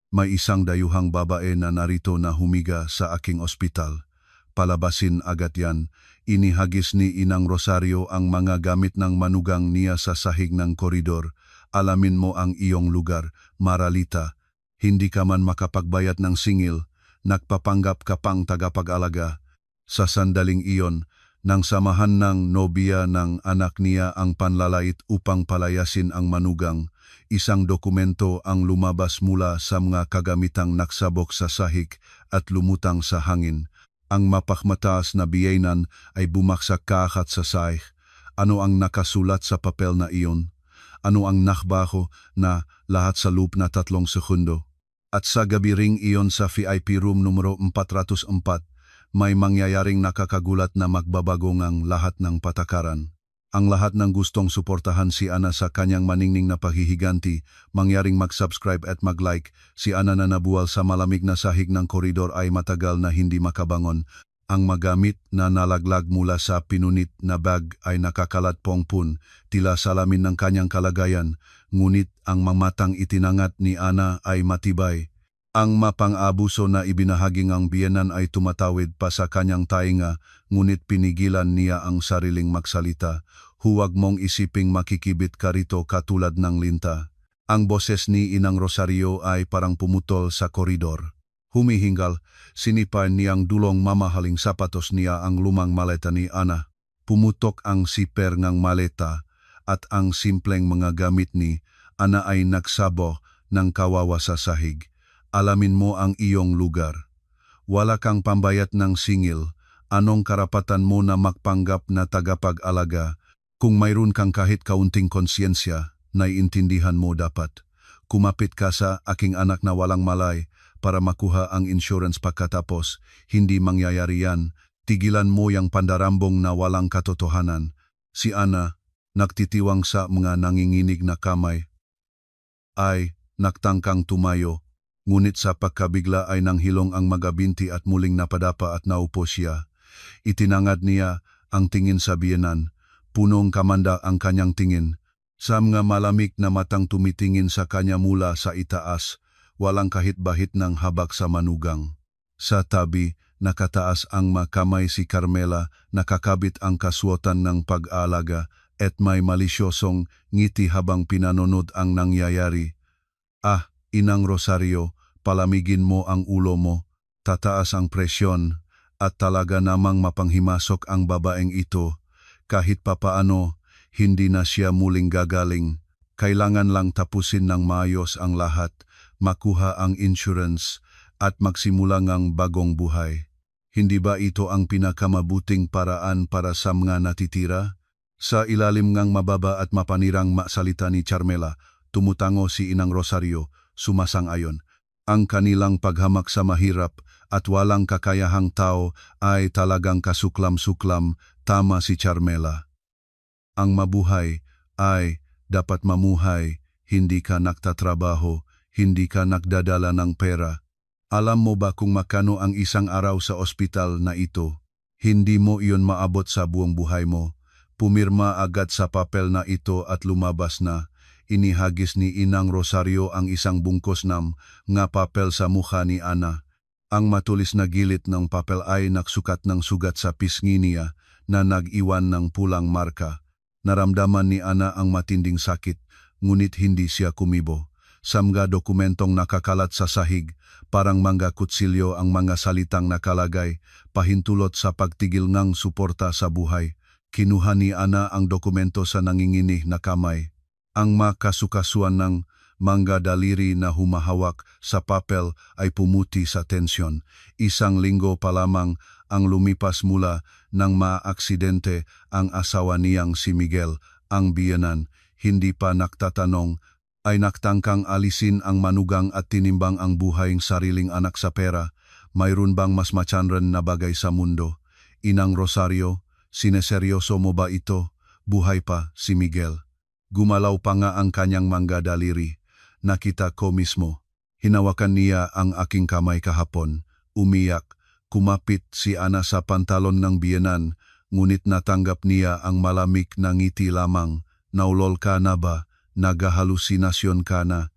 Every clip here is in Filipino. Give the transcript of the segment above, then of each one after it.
May isang dayuhang babae na narito na humiga sa aking ospital. Palabasin agad yan. Inihagis ni Inang Rosario ang mga gamit ng manugang niya sa sahig ng koridor. Alamin mo ang iyong lugar, Maralita. Hindi ka man makapagbayad ng singil, nagpapanggap ka pang tagapag-alaga. Sa sandaling iyon, nang samahan ng nobya ng anak niya ang panlalait upang palayasin ang manugang, isang dokumento ang lumabas mula sa mga kagamitang naksabok sa sahig at lumutang sa hangin. Ang mapakmataas na biyaynan ay bumaksak kaagad sa sahig. Ano ang nakasulat sa papel na iyon? Ano ang nakbaho na lahat sa loob na 3 segundo? At sa gabi ring iyon sa VIP room numero 404, may mangyayaring nakakagulat na magbabago ngang lahat ng patakaran. Ang lahat ng gustong suportahan si Ana sa kanyang maningning na paghihiganti, mangyaring mag-subscribe at mag-like. Si Ana na nabuwal sa malamig na sahig ng koridor ay matagal na hindi makabangon. Ang magamit na nalaglag mula sa pinunit na bag ay nakakalat pongpun, tila salamin ng kanyang kalagayan, ngunit ang mamatang itinangat ni Ana ay matibay. Ang mapang-abuso na ibinahaging ang biyenan ay tumatawid pa sa kanyang tainga, ngunit pinigilan niya ang sariling magsalita. Huwag mong isiping makikibit ka rito katulad ng linta. Ang boses ni Inang Rosario ay parang pumutol sa koridor. Humihingal, sinipan niyang dulong mamahaling sapatos niya ang lumang maleta ni Ana. Pumutok ang siper ng maleta at ang simpleng mga gamit ni Ana ay nagsabo ng kawawa sa sahig. Alamin mo ang iyong lugar. Wala kang pambayad ng singil. Anong karapatan mo na magpanggap na tagapag-alaga? Kung mayroon kang kahit kaunting konsyensya, naiintindihan mo dapat. Kumapit ka sa aking anak na walang malay para makuha ang insurance pagkatapos. Hindi mangyayari yan. Tigilan mo yang pandarambong na walang katotohanan. Si Ana, nagtitiwang sa mga nanginginig na kamay, ay nagtangkang tumayo. Ngunit sa pagkabigla ay nanghilong ang magabinti at muling napadapa at naupo siya. Itinangad niya ang tingin sa biyenan. Punong kamanda ang kanyang tingin. Sa mga malamig na matang tumitingin sa kanya mula sa itaas, walang kahit bahit ng habak sa manugang. Sa tabi, nakataas ang makamay si Carmela, nakakabit ang kasuotan ng pag-aalaga at may malisyosong ngiti habang pinanonood ang nangyayari. Ah, Inang Rosario, palamigin mo ang ulo mo, tataas ang presyon, at talaga namang mapanghimasok ang babaeng ito. Kahit papaano, hindi na siya muling gagaling. Kailangan lang tapusin ng maayos ang lahat, makuha ang insurance, at magsimula ngang bagong buhay. Hindi ba ito ang pinakamabuting paraan para sa mga natitira? Sa ilalim ngang mababa at mapanirang masalita ni Carmela, tumutango si Inang Rosario, sumasang-ayon. Ang kanilang paghamak sa mahirap at walang kakayahang tao ay talagang kasuklam-suklam, tama si Carmela. Ang mabuhay ay dapat mamuhay, hindi ka nagtatrabaho, hindi ka nagdadala ng pera. Alam mo ba kung makano ang isang araw sa ospital na ito? Hindi mo iyon maabot sa buong buhay mo. Pumirma agad sa papel na ito at lumabas na. Inihagis ni Inang Rosario ang isang bungkos ng nga papel sa mukha ni Ana. Ang matulis na gilid ng papel ay naksukat ng sugat sa pisngi niya na nag-iwan ng pulang marka. Naramdaman ni Ana ang matinding sakit, ngunit hindi siya kumibo. Sa mga dokumentong nakakalat sa sahig, parang mga kutsilyo ang mga salitang nakalagay, pahintulot sa pagtigil ng suporta sa buhay. Kinuha ni Ana ang dokumento sa nanginginig na kamay. Ang makasukasuan ng mga daliri na humahawak sa papel ay pumuti sa tensyon. 1 linggo pa lamang ang lumipas mula nang maaksidente ang asawa niyang si Miguel, ang biyenan. Hindi pa nagtatanong, ay naktangkang alisin ang manugang at tinimbang ang buhayng sariling anak sa pera. Mayroon bang mas matyanran na bagay sa mundo? Inang Rosario, sineseryoso mo ba ito? Buhay pa si Miguel. Gumalaw pa nga ang kanyang mga daliri. Nakita ko mismo. Hinawakan niya ang aking kamay kahapon. Umiyak. Kumapit si Ana sa pantalon ng biyenan, ngunit natanggap niya ang malamig na ngiti lamang. Naulol ka na ba? Nagahalusinasyon ka na?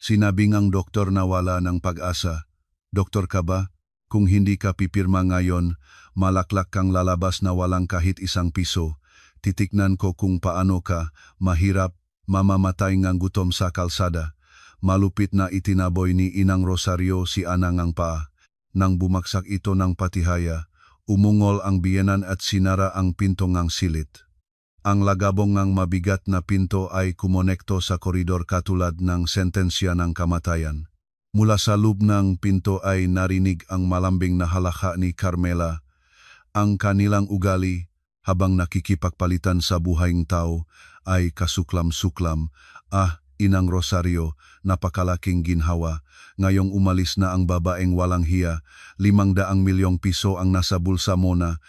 Sinabi ngang doktor na wala ng pag-asa. Doktor ka ba? Kung hindi ka pipirma ngayon, malaklak kang lalabas na walang kahit isang piso. Titiknan ko kung paano ka, mahirap, mamamatay ngang gutom sa kalsada. Malupit na itinaboy ni Inang Rosario si Ana ngang paa. Nang bumaksak ito ng patihaya, umungol ang biyenan at sinara ang pinto ngang silit. Ang lagabong ngang mabigat na pinto ay kumonekto sa koridor katulad ng sentensya ng kamatayan. Mula sa loob ng pinto ay narinig ang malambing na halakha ni Carmela. Ang kanilang ugali, habang nakikipagpalitan sa buhayng tao, ay kasuklam-suklam. Ah, Inang Rosario, napakalaking ginhawa. Ngayong umalis na ang babaeng walang hiya, 500 milyong piso ang nasa bulsa mo na.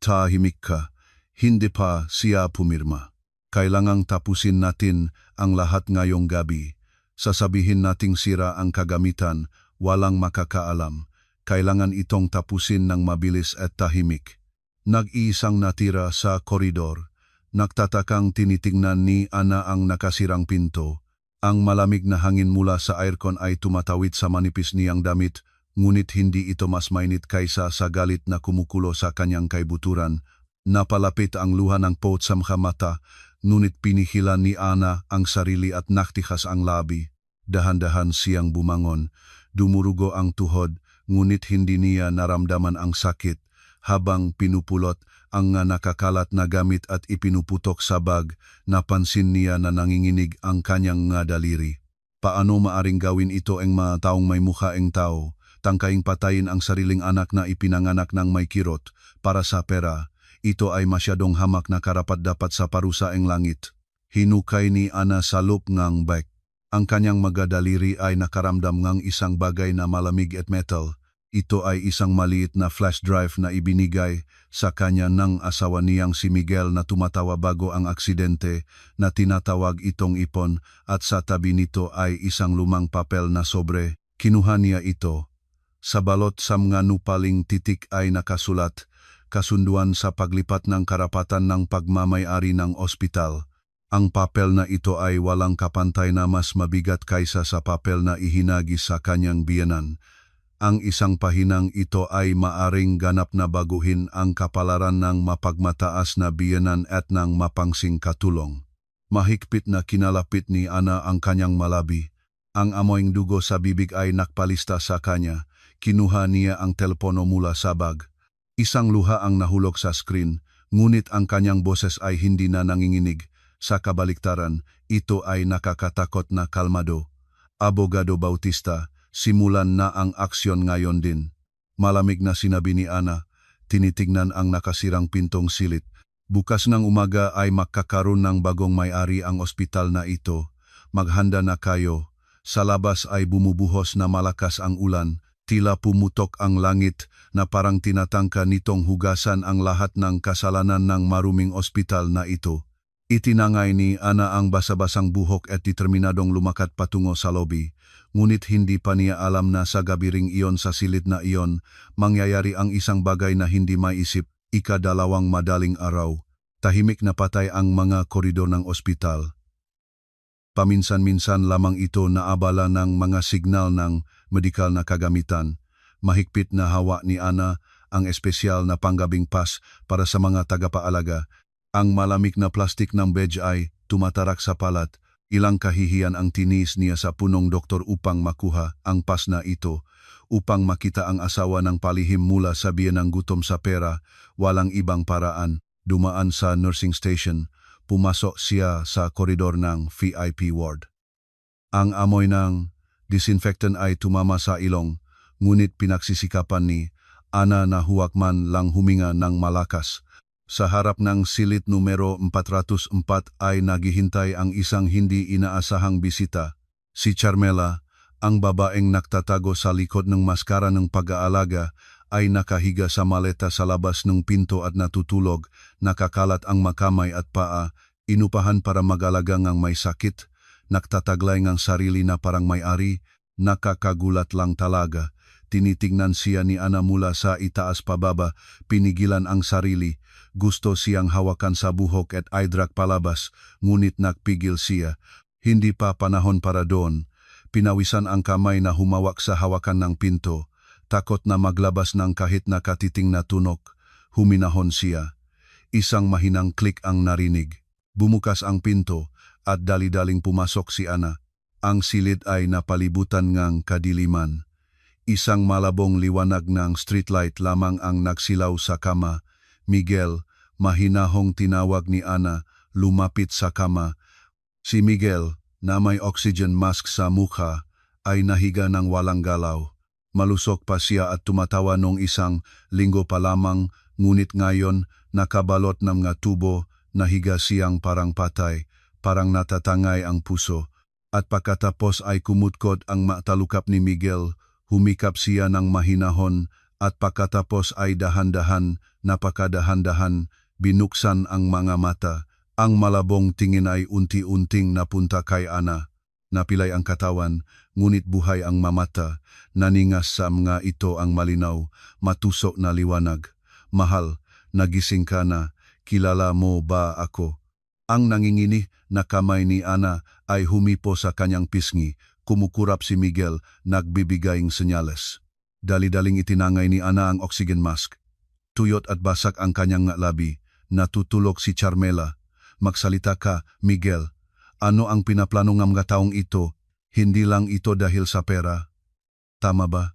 Tahimik ka. Hindi pa siya pumirma. Kailangang tapusin natin ang lahat ngayong gabi. Sasabihin nating sira ang kagamitan, walang makakaalam. Kailangan itong tapusin ng mabilis at tahimik. Nag-iisang natira sa koridor. Nagtatakang tinitingnan ni Ana ang nakasirang pinto. Ang malamig na hangin mula sa aircon ay tumatawid sa manipis niyang damit, ngunit hindi ito mas mainit kaysa sa galit na kumukulo sa kanyang kaibuturan. Napalapit ang luha ng pot sa mata, ngunit pinihilan ni Ana ang sarili at naktikas ang labi. Dahan-dahan siyang bumangon. Dumurugo ang tuhod, ngunit hindi niya naramdaman ang sakit. Habang pinupulot ang nakakalat na gamit at ipinuputok sa bag, napansin niya na nanginginig ang kanyang daliri. Paano maaring gawin ito ang mga taong may mukhaeng tao? Tangkaing patayin ang sariling anak na ipinanganak ng may kirot para sa pera. Ito ay masyadong hamak na karapat-dapat sa parusaeng langit. Hinukay ni Ana sa loob ngang bag. Ang kanyang magadaliri ay nakaramdam ngang isang bagay na malamig at metal. Ito ay isang maliit na flash drive na ibinigay sa kanya ng asawa niyang si Miguel na tumatawa bago ang aksidente na tinatawag itong ipon, at sa tabi nito ay isang lumang papel na sobre. Kinuha niya ito. Sa balot sa mga nupaling titik ay nakasulat, kasunduan sa paglipat ng karapatan ng pagmamay-ari ng ospital. Ang papel na ito ay walang kapantay na mas mabigat kaysa sa papel na ihinagi sa kanyang biyenan. Ang isang pahinang ito ay maaring ganap na baguhin ang kapalaran ng mapagmataas na biyenan at ng mapangsing katulong. Mahigpit na kinalapit ni Ana ang kanyang malabi. Ang amoyng dugo sa bibig ay nakpalista sa kanya. Kinuha niya ang telepono mula sa bag. Isang luha ang nahulog sa screen, ngunit ang kanyang boses ay hindi na nanginginig. Sa kabaliktaran, ito ay nakakatakot na kalmado. Abogado Bautista, simulan na ang aksyon ngayon din. Malamig na sinabi ni Ana, tinitignan ang nakasirang pintong silit. Bukas ng umaga ay magkakaroon ng bagong may-ari ang ospital na ito. Maghanda na kayo. Sa labas ay bumubuhos na malakas ang ulan. Tila pumutok ang langit na parang tinatangka nitong hugasan ang lahat ng kasalanan ng maruming ospital na ito. Itinangay ni Ana ang basa-basang buhok at determinadong lumakat patungo sa lobby. Ngunit hindi pa niya alam na sa gabiring iyon sa silid na iyon, mangyayari ang isang bagay na hindi maisip. Ika-2 madaling araw. Tahimik na patay ang mga koridor ng ospital. Paminsan-minsan lamang ito naabala ng mga signal ng medikal na kagamitan. Mahigpit na hawa ni Ana ang espesyal na panggabing pass para sa mga tagapaalaga. Ang malamig na plastik ng badge ay tumatarak sa palat. Ilang kahihiyan ang tinis niya sa punong doktor upang makuha ang pass na ito. Upang makita ang asawa ng palihim mula sa biyenang gutom sa pera, walang ibang paraan. Dumaan sa nursing station. Pumasok siya sa koridor ng VIP ward. Ang amoy ng disinfectant ay tumama sa ilong, ngunit pinagsisikapan ni Ana na huwag man lang huminga ng malakas. Sa harap ng silid numero 404 ay naghihintay ang isang hindi inaasahang bisita. Si Carmela, ang babaeng nagtatago sa likod ng maskara ng pag-aalaga, ay nakahiga sa maleta sa labas ng pinto at natutulog. Nakakalat ang makamay at paa, inupahan para mag-alaga ngang may sakit. Nagtataglay ngang sarili na parang may-ari. Nakakagulat lang talaga. Tinitingnan siya ni Ana mula sa itaas pababa, pinigilan ang sarili. Gusto siyang hawakan sa buhok at idrak palabas, ngunit nagpigil siya. Hindi pa panahon para doon. Pinawisan ang kamay na humawak sa hawakan ng pinto, takot na maglabas ng kahit na katiting na tunok. Huminahon siya. Isang mahinang klik ang narinig. Bumukas ang pinto at dali-daling pumasok si Ana. Ang silid ay napalibutan ngang kadiliman. Isang malabong liwanag ng streetlight lamang ang nagsilaw sa kama. Miguel, mahinahong tinawag ni Ana, lumapit sa kama. Si Miguel, na may oxygen mask sa mukha, ay nahiga ng walang galaw. Malusok pa siya at tumatawa nung isang linggo pa lamang, ngunit ngayon nakabalot ng mga tubo, nahiga siyang parang patay, parang natatangay ang puso. At pagkatapos ay kumutkot ang matalukap ni Miguel, humikap siya ng mahinahon, at pagkatapos ay dahan-dahan, napakadahan-dahan, binuksan ang mga mata. Ang malabong tingin ay unti-unting napunta kay Ana. Napilay ang katawan, ngunit buhay ang mamata. Naningas sa mga ito ang malinaw, matusok na liwanag. Mahal, nagising ka na, kilala mo ba ako? Ang nanginginig na kamay ni Ana ay humipo sa kanyang pisngi. Kumukurap si Miguel, nagbibigayng senyales. Dali-daling itinangay ni Ana ang oxygen mask. Tuyot at basak ang kanyang labi. Natutulog si Carmela. Magsalita ka, Miguel. Ano ang pinaplano ng mga taong ito? Hindi lang ito dahil sa pera. Tama ba?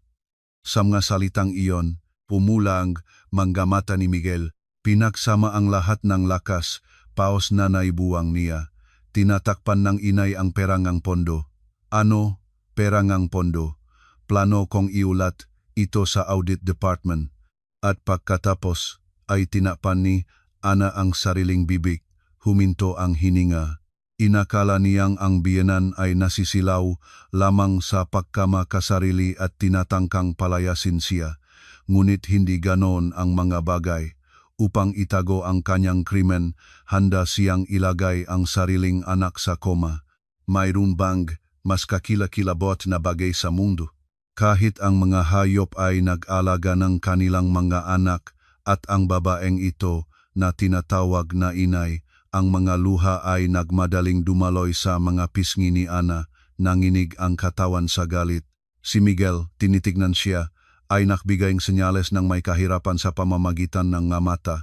Sa mga salitang iyon, pumulang manggamata ni Miguel. Pinagsama ang lahat ng lakas, paos na naibuwang niya. Tinatakpan ng inay ang perangang pondo. Ano, perangang pondo? Plano kong iulat ito sa audit department. At pagkatapos ay tinapan ni Ana ang sariling bibig. Huminto ang hininga. Inakala niyang ang biyenan ay nasisilaw lamang sa pagkamakasarili at tinatangkang palayasin siya. Ngunit hindi ganon ang mga bagay. Upang itago ang kanyang krimen, handa siyang ilagay ang sariling anak sa koma. Mayroon bang mas kakilakilabot na bagay sa mundo? Kahit ang mga hayop ay nag-alaga ng kanilang mga anak at ang babaeng ito na tinatawag na inay, ang mga luha ay nagmadaling dumaloy sa mga pisngi ni Ana, nanginig ang katawan sa galit. Si Miguel, tinitignan siya, ay nakbigayng senyales ng may kahirapan sa pamamagitan ng nga mata.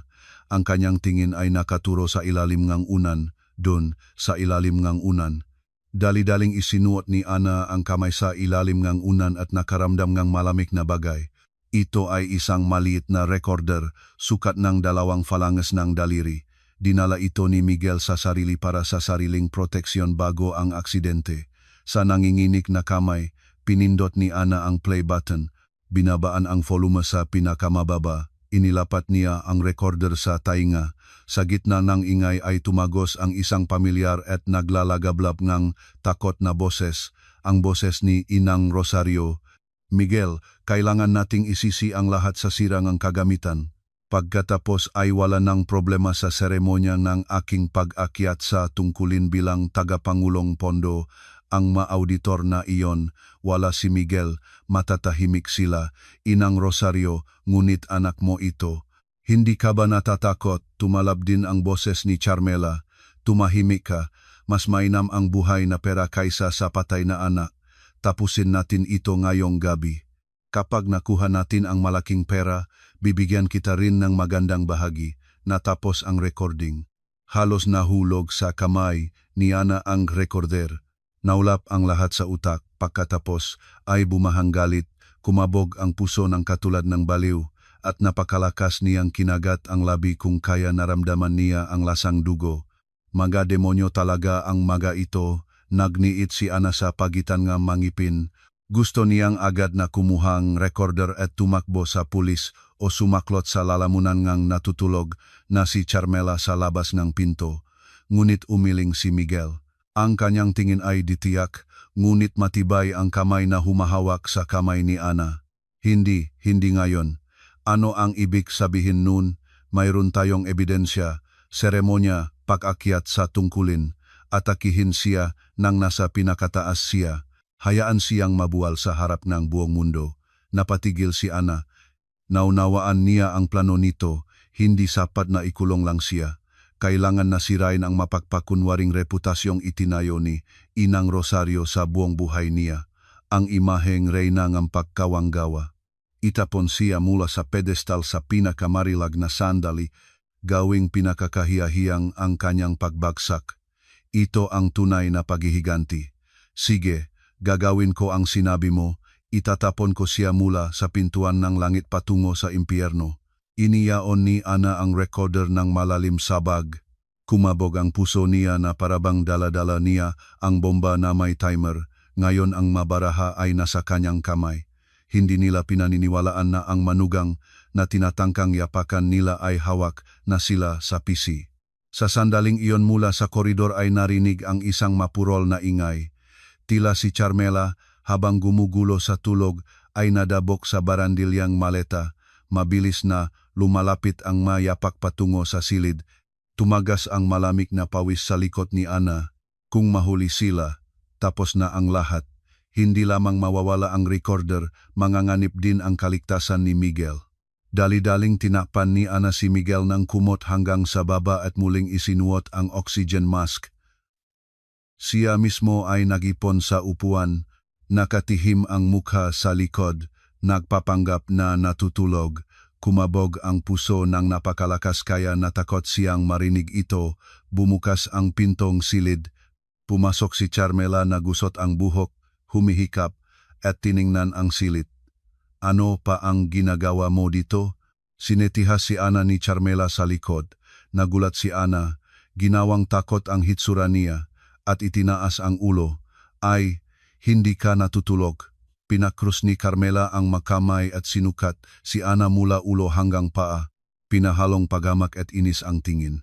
Ang kanyang tingin ay nakaturo sa ilalim ngang unan, dun sa ilalim ngang unan. Dali-daling isinuot ni Ana ang kamay sa ilalim ngang unan at nakaramdam ngang malamig na bagay. Ito ay isang maliit na recorder, sukat ng 2 falanges ng daliri. Dinala ito ni Miguel sa sarili para sa sariling proteksyon bago ang aksidente. Sa nanginginig na kamay, pinindot ni Ana ang play button. Binabaan ang volume sa pinakamababa. Inilapat niya ang recorder sa tainga. Sa gitna ng ingay ay tumagos ang isang pamilyar at naglalagablab ng takot na boses. Ang boses ni Inang Rosario. Miguel, kailangan nating isisi ang lahat sa sirang kagamitan. Pagkatapos ay wala ng problema sa seremonya ng aking pag-akyat sa tungkulin bilang tagapangulong pondo. Ang maauditor na iyon, wala si Miguel, matatahimik sila. Inang Rosario, ngunit anak mo ito. Hindi ka ba natatakot? Tumalab din ang boses ni Carmela. Tumahimik ka, mas mainam ang buhay na pera kaysa sa patay na anak. Tapusin natin ito ngayong gabi. Kapag nakuha natin ang malaking pera, bibigyan kita rin ng magandang bahagi. Natapos ang recording. Halos nahulog sa kamay ni Ana ang recorder. Naulap ang lahat sa utak, pagkatapos ay bumahang galit, kumabog ang puso ng katulad ng baliw, at napakalakas niyang kinagat ang labi kung kaya naramdaman niya ang lasang dugo. Mga demonyo talaga ang mga ito, nagniit si Ana sa pagitan ng mangipin. Gusto niyang agad na kumuhang recorder at tumakbo sa pulis o sumaklot sa lalamunan ngang natutulog na si Carmela sa labas ng pinto. Ngunit umiling si Miguel. Ang kanyang tingin ay ditiyak, ngunit matibay ang kamay na humahawak sa kamay ni Ana. Hindi ngayon. Ano ang ibig sabihin nun? Mayroon tayong ebidensya, seremonya, pag-akyat sa tungkulin. Atakihin siya nang nasa pinakataas siya. Hayaan siyang mabuwal sa harap ng buong mundo. Napatigil si Ana. Naunawaan niya ang plano nito, hindi sapat na ikulong lang siya. Kailangan nasirain ang mapagpakunwaring reputasyong itinayo ni Inang Rosario sa buong buhay niya. ang imaheng reyna ng pagkawanggawa. Itapon siya mula sa pedestal sa pinakamarilag na sandali, gawing pinakakahiyahiyang ang kanyang pagbagsak. Ito ang tunay na paghihiganti. Sige, gagawin ko ang sinabi mo, itatapon ko siya mula sa pintuan ng langit patungo sa impyerno. Iniyaon ni Ana ang recorder ng malalim sabag. Kumabog ang puso niya na parabang dala-dala niya ang bomba na may timer. Ngayon ang mabaraha ay nasa kanyang kamay. Hindi nila pinaniniwalaan na ang manugang na tinatangkang yapakan nila ay hawak na sila sa PC. Sa sandaling iyon mula sa koridor ay narinig ang isang mapurol na ingay. Tila si Carmela habang gumugulo sa tulog ay nadabok sa barandilyang maleta. Mabilis na lumalapit ang mayapak patungo sa silid. Tumagas ang malamig na pawis sa likod ni Ana. Kung mahuli sila, tapos na ang lahat. Hindi lamang mawawala ang recorder, manganganib din ang kaligtasan ni Miguel. Dali-daling tinakpan ni Ana si Miguel ng kumot hanggang sa baba at muling isinuot ang oxygen mask. Siya mismo ay nagipon sa upuan, nakatihim ang mukha sa likod, nagpapanggap na natutulog. Kumabog ang puso ng napakalakas kaya natakot siyang marinig ito. Bumukas ang pintong silid. Pumasok si Carmela na gusot ang buhok, humihikap at tiningnan ang silid. Ano pa ang ginagawa mo dito? Sinetihas si Ana ni Carmela sa likod. Nagulat si Ana, ginawang takot ang hitsura niya at itinaas ang ulo. Ay, hindi ka natutulog. Pinakrus ni Carmela ang makamay at sinukat si Ana mula ulo hanggang paa. Pinahalong pagamak at inis ang tingin.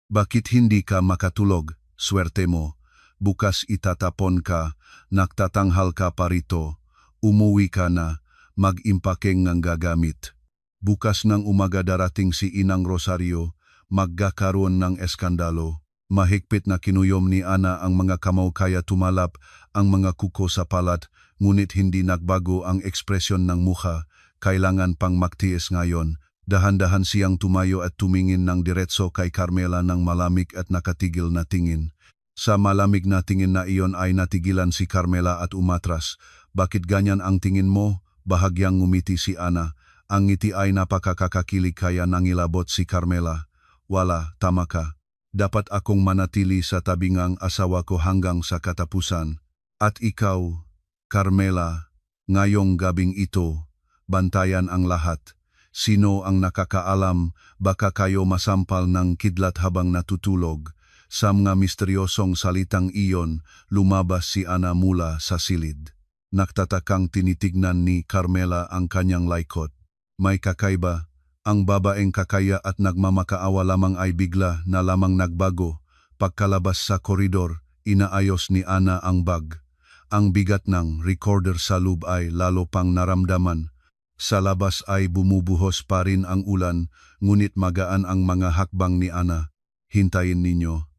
Bakit hindi ka makatulog? Swerte mo. Bukas itatapon ka, nagtatanghal ka pa rito, umuwi ka na, mag-impakeng ng gagamit. Bukas ng umaga darating si Inang Rosario, magkakaroon ng eskandalo. Mahigpit na kinuyom ni Ana ang mga kamao kaya tumalap ang mga kuko sa palat, ngunit hindi nagbago ang ekspresyon ng mukha, kailangan pang magtiis ngayon. Dahan-dahan siyang tumayo at tumingin ng diretso kay Carmela ng malamig at nakatigil na tingin. Sa malamig na tingin na iyon ay natigilan si Carmela at umatras. Bakit ganyan ang tingin mo? Bahagyang ngumiti si Ana. Ang ngiti ay napakakakilig kaya nangilabot si Carmela. Wala, tama ka. Dapat akong manatili sa tabingang asawa ko hanggang sa katapusan. At ikaw, Carmela, ngayong gabing ito, bantayan ang lahat. Sino ang nakakaalam, baka kayo masampal ng kidlat habang natutulog. Sa mga misteryosong salitang iyon, lumabas si Ana mula sa silid. Nagtatakang tinitignan ni Carmela ang kanyang laikot. May kakaiba, ang babaeng kakaya at nagmamakaawa lamang ay bigla na lamang nagbago. Pagkalabas sa koridor, inaayos ni Ana ang bag. Ang bigat ng recorder sa loob ay lalo pang naramdaman. Sa labas ay bumubuhos pa rin ang ulan, ngunit magaan ang mga hakbang ni Ana. Hintayin ninyo.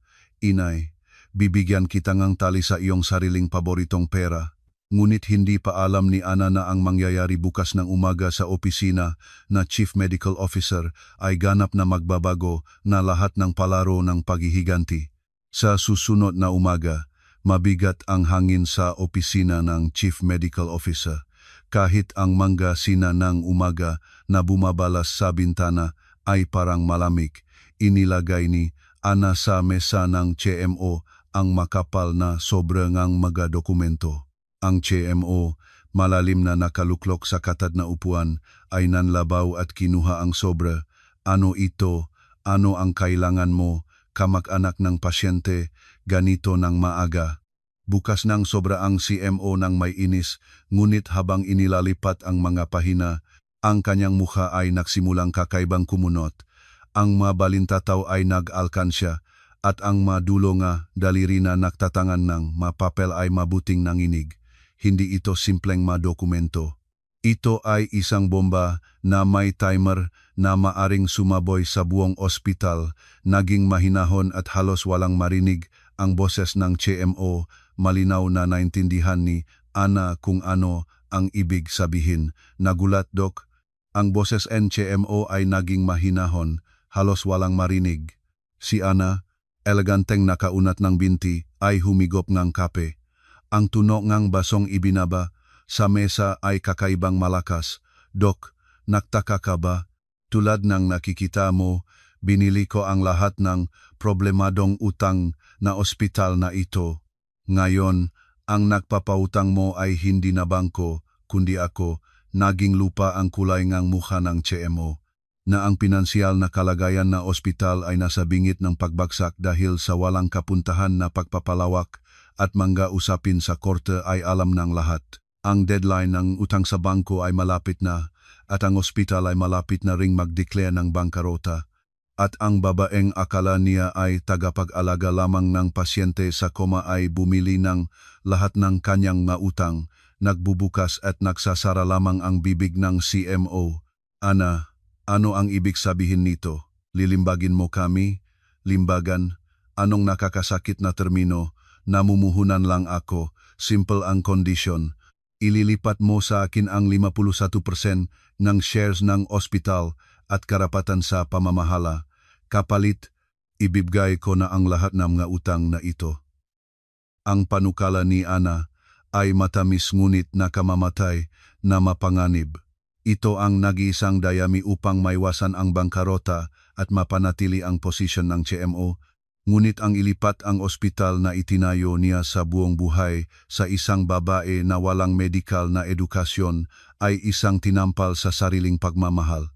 Inay, bibigyan kita ng tali sa iyong sariling paboritong pera. Ngunit hindi pa alam ni Ana na ang mangyayari bukas ng umaga sa opisina na Chief Medical Officer ay ganap na magbabago na lahat ng palaro ng paghihiganti. Sa susunod na umaga, mabigat ang hangin sa opisina ng Chief Medical Officer. Kahit ang manggasina ng umaga na bumabalas sa bintana ay parang malamig, inilagay ni Ana sa mesa ng CMO ang makapal na sobrang mga dokumento. Ang CMO, malalim na nakaluklok sa katad na upuan, ay nanlabaw at kinuha ang sobra. Ano ito? Ano ang kailangan mo? Kamag-anak ng pasyente, ganito ng maaga. Bukas ng sobra ang CMO ng may inis, ngunit habang inilalipat ang mga pahina, ang kanyang mukha ay nagsimulang kakaibang kumunot. Ang mabalintataw ay nag-alkansya at ang madulo nga daliri na nagtatangan ng mapapel ay mabuting nanginig. Hindi ito simpleng madokumento. Ito ay isang bomba na may timer na maaring sumaboy sa buong ospital. Naging mahinahon at halos walang marinig ang boses ng CMO. Malinaw na naintindihan ni Ana kung ano ang ibig sabihin. Nagulat, Dok. Ang boses ng CMO ay naging mahinahon. Halos walang marinig. Si Ana, eleganteng nakaunat ng binti, ay humigop ng kape. Ang tunog ng basong ibinaba, sa mesa ay kakaibang malakas. Dok, nagtaka ka ba? Tulad ng nakikita mo, binili ko ang lahat ng problemadong utang na ospital na ito. Ngayon, ang nagpapautang mo ay hindi na bangko, kundi ako. Naging lupa ang kulay ngang mukha ng CMO, na ang pinansyal na kalagayan na ospital ay nasa bingit ng pagbagsak dahil sa walang kapuntahan na pagpapalawak at mangga usapin sa korte ay alam ng lahat. Ang deadline ng utang sa bangko ay malapit na at ang ospital ay malapit na ring mag-declare ng bangkarota. At ang babaeng akala niya ay tagapag-alaga lamang ng pasyente sa koma ay bumili ng lahat ng kanyang mautang, nagbubukas at nagsasara lamang ang bibig ng CMO. Ana, ano ang ibig sabihin nito? Lilimbagin mo kami? Limbagan? Anong nakakasakit na termino? Namumuhunan lang ako. Simple ang kondisyon. Ililipat mo sa akin ang 51% ng shares ng ospital at karapatan sa pamamahala. Kapalit, ibibigay ko na ang lahat ng mga utang na ito. Ang panukala ni Ana ay matamis ngunit nakamamatay na mapanganib. Ito ang nag-iisang dayami upang maiwasan ang bangkarota at mapanatili ang posisyon ng CMO, ngunit ang ilipat ang ospital na itinayo niya sa buong buhay sa isang babae na walang medikal na edukasyon ay isang tinampal sa sariling pagmamahal.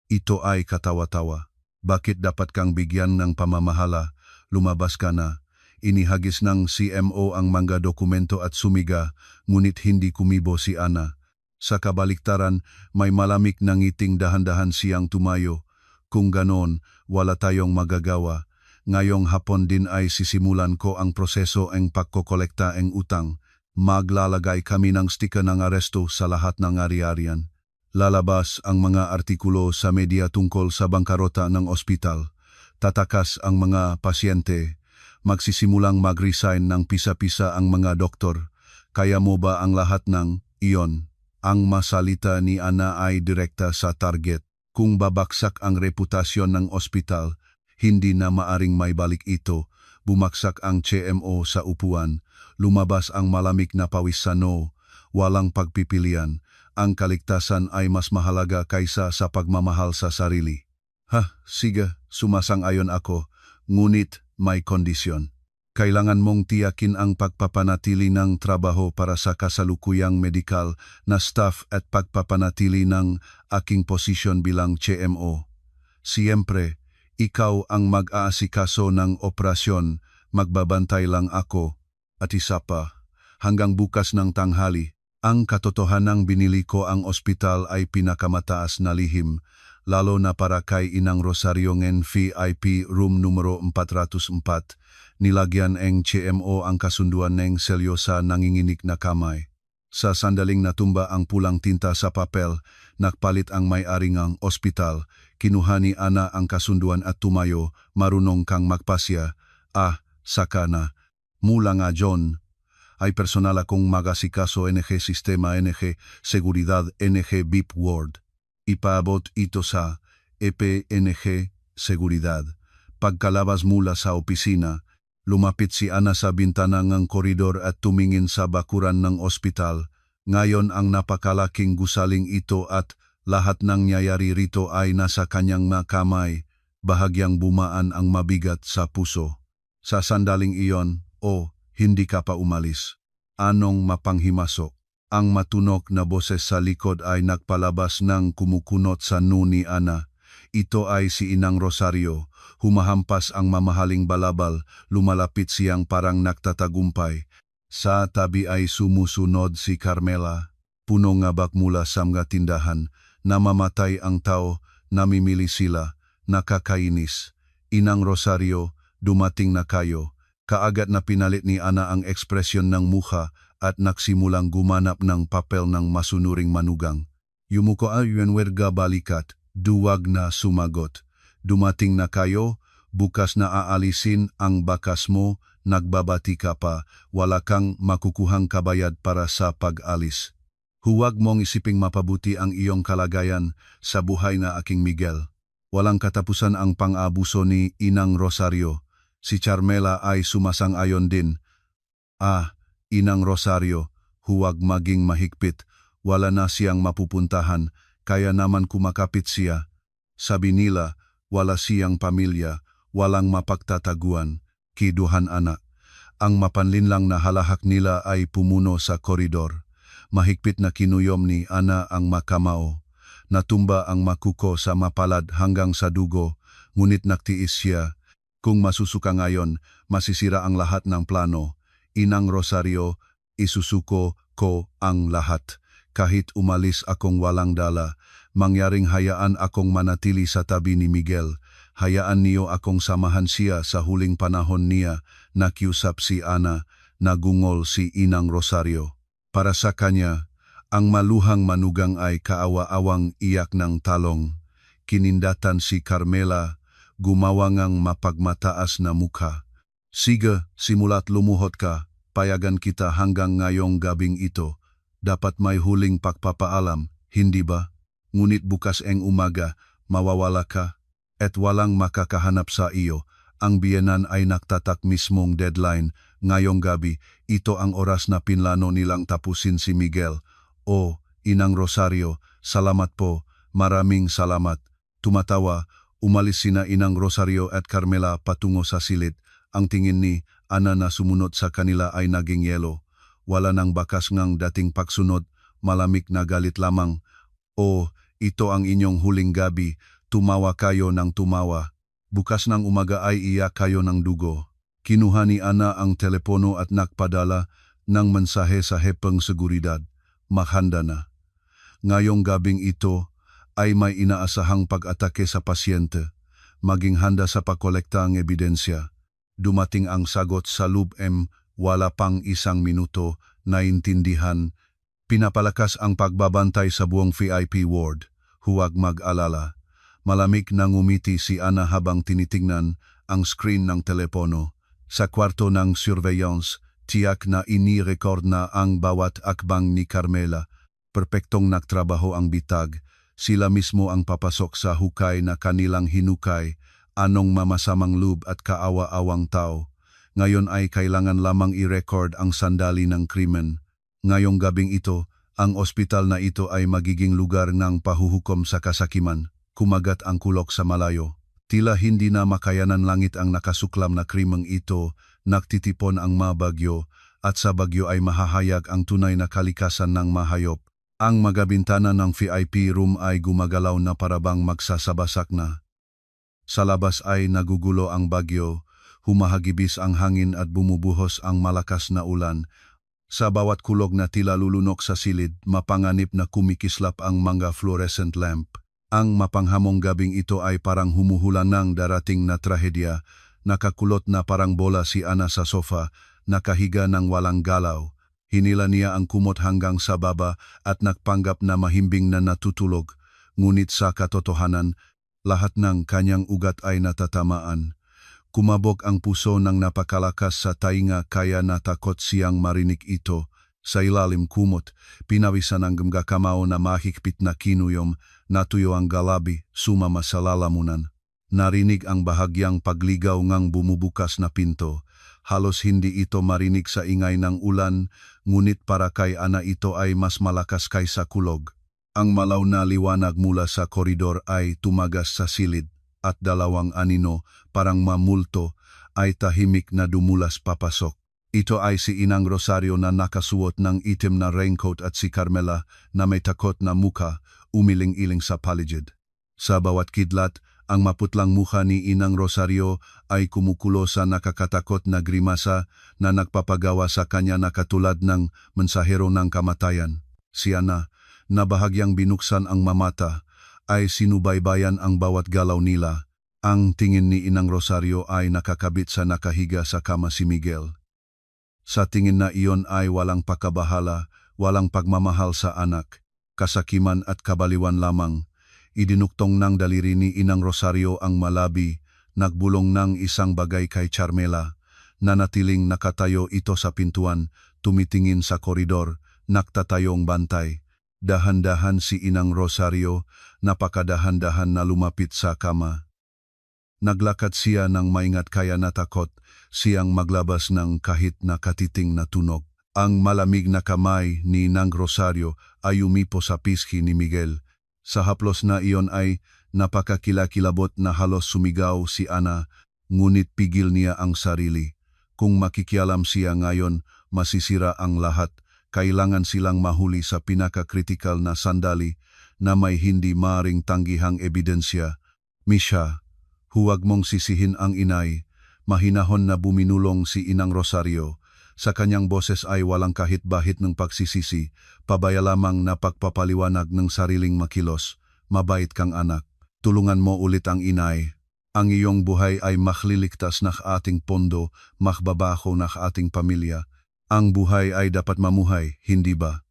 Ito ay katawa-tawa. Bakit dapat kang bigyan ng pamamahala? Lumabas ka na. Inihagis ng CMO ang mga dokumento at sumiga, ngunit hindi kumibo si Ana. Sa kabaliktaran, may malamig na ngiting dahan-dahan siyang tumayo. Kung ganon, wala tayong magagawa. Ngayong hapon din ay sisimulan ko ang proseso ng pagkokolekta ng utang. Maglalagay kami ng stika ng aresto sa lahat ng ari-arian. Lalabas ang mga artikulo sa media tungkol sa bangkarota ng ospital. Tatakas ang mga pasyente. Magsisimulang mag-resign ng pisa-pisa ang mga doktor. Kaya mo ba ang lahat ng iyon? Ang masalita ni Ana ay direkta sa target. Kung babaksak ang reputasyon ng ospital, hindi na maaring maibalik ito. Bumaksak ang CMO sa upuan. Lumabas ang malamig na pawis sa no. Walang pagpipilian. Ang kaligtasan ay mas mahalaga kaysa sa pagmamahal sa sarili. Sige, sumasang-ayon ako. Ngunit may kondisyon. Kailangan mong tiyakin ang pagpapanatili ng trabaho para sa kasalukuyang medikal na staff at pagpapanatili ng aking posisyon bilang CMO. Siyempre, ikaw ang mag-aasikaso ng operasyon, magbabantay lang ako. At isa pa, hanggang bukas ng tanghali, ang katotohanang binili ko ang ospital ay pinakamataas na lihim, lalo na para kay Inang Rosario ng VIP room numero 404, nilagyan ng CMO ang kasunduan ng selyo sa nanginginig na kamay. Sa sandaling natumba ang pulang tinta sa papel, nakpalit ang may-ari ng ospital, kinuha ni Ana ang kasunduan at tumayo, marunong kang magpasya. Saka na. Mula nga John, ay personal akong magasikaso NG Sistema NG Seguridad NG VIP Ward. Ipaabot ito sa EPNG Seguridad. Pagkalabas mula sa opisina, lumapit si Ana sa bintana ng koridor at tumingin sa bakuran ng ospital. Ngayon ang napakalaking gusaling ito at lahat ng nangyayari rito ay nasa kanyang kamay, bahagyang bumaan ang mabigat sa puso. Sa sandaling iyon, hindi ka pa umalis. Anong mapanghimasok? Ang matunok na boses sa likod ay nagpalabas ng kumukunot sa noo ni Ana. Ito ay si Inang Rosario. Humahampas ang mamahaling balabal, lumalapit siyang parang nagtatagumpay. Sa tabi ay sumusunod si Carmela. Puno ngabak mula sa mga tindahan. Namamatay ang tao, namimili sila, nakakainis. Inang Rosario, dumating na kayo. Kaagad na pinalit ni Ana ang ekspresyon ng mukha at nagsimulang gumanap ng papel ng masunuring manugang. Yumuko ayun werga balikat, duwag na sumagot. Dumating na kayo, bukas na aalisin ang bakas mo, nagbabati ka pa, wala kang makukuhang kabayad para sa pag-alis. Huwag mong isiping mapabuti ang iyong kalagayan sa buhay na aking Miguel. Walang katapusan ang pang-abuso ni Inang Rosario. Si Carmela ay sumasang-ayon din. Inang Rosario, huwag maging mahigpit, wala na siyang mapupuntahan, kaya naman kumakapit siya. Sabi nila, wala siyang pamilya, walang mapagtataguan, kiduhan anak. Ang mapanlinlang na halahak nila ay pumuno sa koridor. Mahigpit na kinuyom ni Ana ang makamao. Natumba ang makuko sa mapalad hanggang sa dugo, ngunit nagtiis siya. Kung masusuka ngayon, masisira ang lahat ng plano. Inang Rosario, isusuko ko ang lahat. Kahit umalis akong walang dala, mangyaring hayaan akong manatili sa tabi ni Miguel. Hayaan niyo akong samahan siya sa huling panahon niya, nakiusap si Ana, nagungol si Inang Rosario. Para sa kanya, ang maluhang manugang ay kaawa-awang iyak ng talong. Kinindatan si Carmela, gumawa ngang mapagmataas na mukha. Sige, simula't lumuhod ka, payagan kita hanggang ngayong gabing ito. Dapat may huling pagpapaalam, hindi ba? Ngunit bukas eng umaga, mawawala ka, at walang makakahanap sa iyo. Ang biyenan ay naktatak mismong deadline. Ngayong gabi, ito ang oras na pinlano nilang tapusin si Miguel. O, Inang Rosario, salamat po, maraming salamat. Tumatawa, umalis sina Inang Rosario at Carmela patungo sa silid. Ang tingin ni Ana na sumunod sa kanila ay naging yelo. Wala nang bakas ngang dating pagsunod, malamig na galit lamang. O, ito ang inyong huling gabi, tumawa kayo ng tumawa. Bukas ng umaga ay iyak kayo ng dugo. Kinuha ni Ana ang telepono at nakpadala ng mensahe sa hepeng seguridad. Maghanda na. Ngayong gabing ito ay may inaasahang pag-atake sa pasyente. Maging handa sa pagkolekta ang ebidensya. Dumating ang sagot sa loob wala pang isang minuto, naintindihan. Pinapalakas ang pagbabantay sa buong VIP ward. Huwag mag-alala. Malamig na ngumiti si Ana habang tinitingnan ang screen ng telepono. Sa kwarto ng surveillance, tiyak na ini-record na ang bawat akbang ni Carmela. Perpektong nagtrabaho ang bitag. Sila mismo ang papasok sa hukay na kanilang hinukay. Anong mamasamang loob at kaawa-awang tao. Ngayon ay kailangan lamang i-record ang sandali ng krimen. Ngayong gabing ito, ang ospital na ito ay magiging lugar ng pahuhukom sa kasakiman. Kumagat ang kulok sa malayo. Tila hindi na makayanan langit ang nakasuklam na krimeng ito, nagtitipon ang mabagyo, at sa bagyo ay mahahayag ang tunay na kalikasan ng mahayop. Ang magabintana ng VIP room ay gumagalaw na parabang magsasabasak na. Sa labas ay nagugulo ang bagyo, humahagibis ang hangin at bumubuhos ang malakas na ulan. Sa bawat kulog na tila lulunok sa silid, mapanganib na kumikislap ang mga fluorescent lamp. Ang mapanghamong gabing ito ay parang humuhulan ng darating na trahedya. Nakakulot na parang bola si Ana sa sofa, nakahiga ng walang galaw. Hinila niya ang kumot hanggang sa baba at nagpanggap na mahimbing na natutulog. Ngunit sa katotohanan, lahat ng kanyang ugat ay natatamaan. Kumabog ang puso ng napakalakas sa tainga kaya natakot siyang marinig ito. Sa ilalim kumot, pinawisan ang gamgakamao na mahigpit na kinuyom, natuyo ang galabi, sumama sa lalamunan. Narinig ang bahagyang pagligaw ngang bumubukas na pinto. Halos hindi ito marinig sa ingay ng ulan, ngunit para kay Ana ito ay mas malakas kaysa kulog. Ang malaw na liwanag mula sa koridor ay tumagas sa silid, at dalawang anino, parang mamulto, ay tahimik na dumulas papasok. Ito ay si Inang Rosario na nakasuot ng itim na raincoat at si Carmela na may takot na muka, umiling-iling sa paligid. Sa bawat kidlat, ang maputlang mukha ni Inang Rosario ay kumukulo sa nakakatakot na grimasa na nagpapagawa sa kanya na katulad ng mensahero ng kamatayan. Si Ana, na bahagyang binuksan ang mamata, ay sinubaybayan ang bawat galaw nila. Ang tingin ni Inang Rosario ay nakakabit sa nakahiga sa kama si Miguel. Sa tingin na iyon ay walang pakabahala, walang pagmamahal sa anak, kasakiman at kabaliwan lamang. Idinuktong ng daliri ni Inang Rosario ang malabi, nagbulong ng isang bagay kay Carmela. Nanatiling nakatayo ito sa pintuan, tumitingin sa koridor, naktatayong bantay. Dahan-dahan si Inang Rosario, napakadahan-dahan na lumapit sa kama. Naglakad siya ng maingat kaya natakot, siyang maglabas ng kahit nakatiting na tunog. Ang malamig na kamay ni Nang Rosario ay umipo sa pisngi ni Miguel. Sa haplos na iyon ay napakakilakilabot na halos sumigaw si Ana, ngunit pigil niya ang sarili. Kung makikialam siya ngayon, masisira ang lahat. Kailangan silang mahuli sa pinakakritikal na sandali na may hindi maaring tanggihang ebidensya. Misha, huwag mong sisihin ang inay. Mahinahon na buminulong si Inang Rosario. Sa kanyang boses ay walang kahit bahit ng pagsisisi, pabaya lamang na pagpapaliwanag ng sariling makilos. Mabait kang anak. Tulungan mo ulit ang inay. Ang iyong buhay ay magliligtas ng ating pondo, makbabaho ng ating pamilya. Ang buhay ay dapat mamuhay, hindi ba?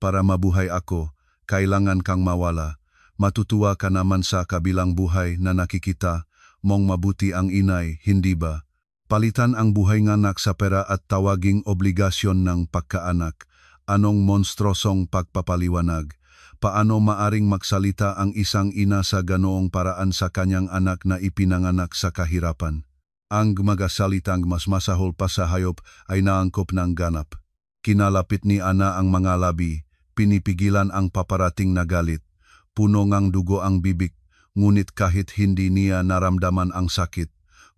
Para mabuhay ako, kailangan kang mawala. Matutuwa ka naman sa kabilang buhay na nakikita mong mabuti ang inay, hindi ba? Palitan ang buhay ng anak sa pera at tawaging obligasyon ng pagkaanak. Anong monstrosong pagpapaliwanag? Paano maaring magsalita ang isang ina sa ganoong paraan sa kanyang anak na ipinanganak sa kahirapan? Ang magasalitang mas masahol pa sa hayop ay naangkop ng ganap. Kinalapit ni Ana ang mga labi, pinipigilan ang paparating na galit. Puno ngang dugo ang bibig, ngunit kahit hindi niya naramdaman ang sakit,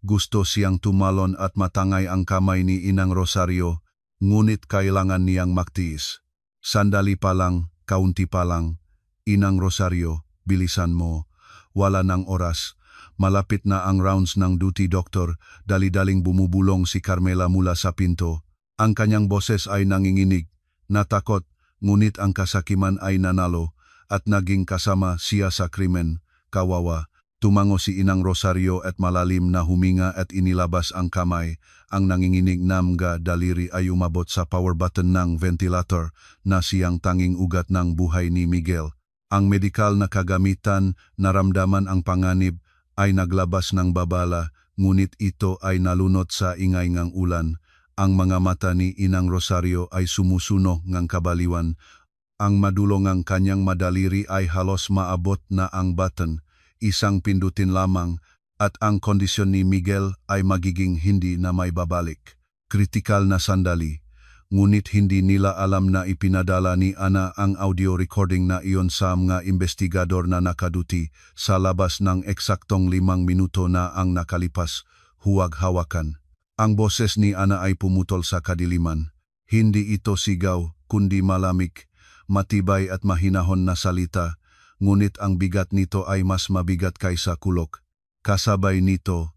gusto siyang tumalon at matangay ang kamay ni Inang Rosario, ngunit kailangan niyang magtiis. Sandali pa lang, kaunti pa lang. Inang Rosario, bilisan mo. Wala ng oras. Malapit na ang rounds ng duty doctor, dali-daling bumubulong si Carmela mula sa pinto. Ang kanyang boses ay nanginginig, natakot, ngunit ang kasakiman ay nanalo, at naging kasama siya sa krimen. Kawawa. Tumango si Inang Rosario at malalim na huminga at inilabas ang kamay. Ang nanginginig na mga daliri ay umabot sa power button ng ventilator na siyang tanging ugat ng buhay ni Miguel. Ang medikal na kagamitan, naramdaman ang panganib, ay naglabas ng babala, ngunit ito ay nalunot sa ingay ng ulan. Ang mga mata ni Inang Rosario ay sumusuno ng kabaliwan. Ang madulong ng kanyang madaliri ay halos maabot na ang button. Isang pindutin lamang at ang kondisyon ni Miguel ay magiging hindi na may babalik. Kritikal na sandali, ngunit hindi nila alam na ipinadala ni Ana ang audio recording na iyon sa mga investigador na nakaduty sa labas ng eksaktong 5 minuto na ang nakalipas. Huwag hawakan. Ang boses ni Ana ay pumutol sa kadiliman. Hindi ito sigaw, kundi malamig, matibay at mahinahon na salita. Ngunit ang bigat nito ay mas mabigat kaysa kulok. Kasabay nito,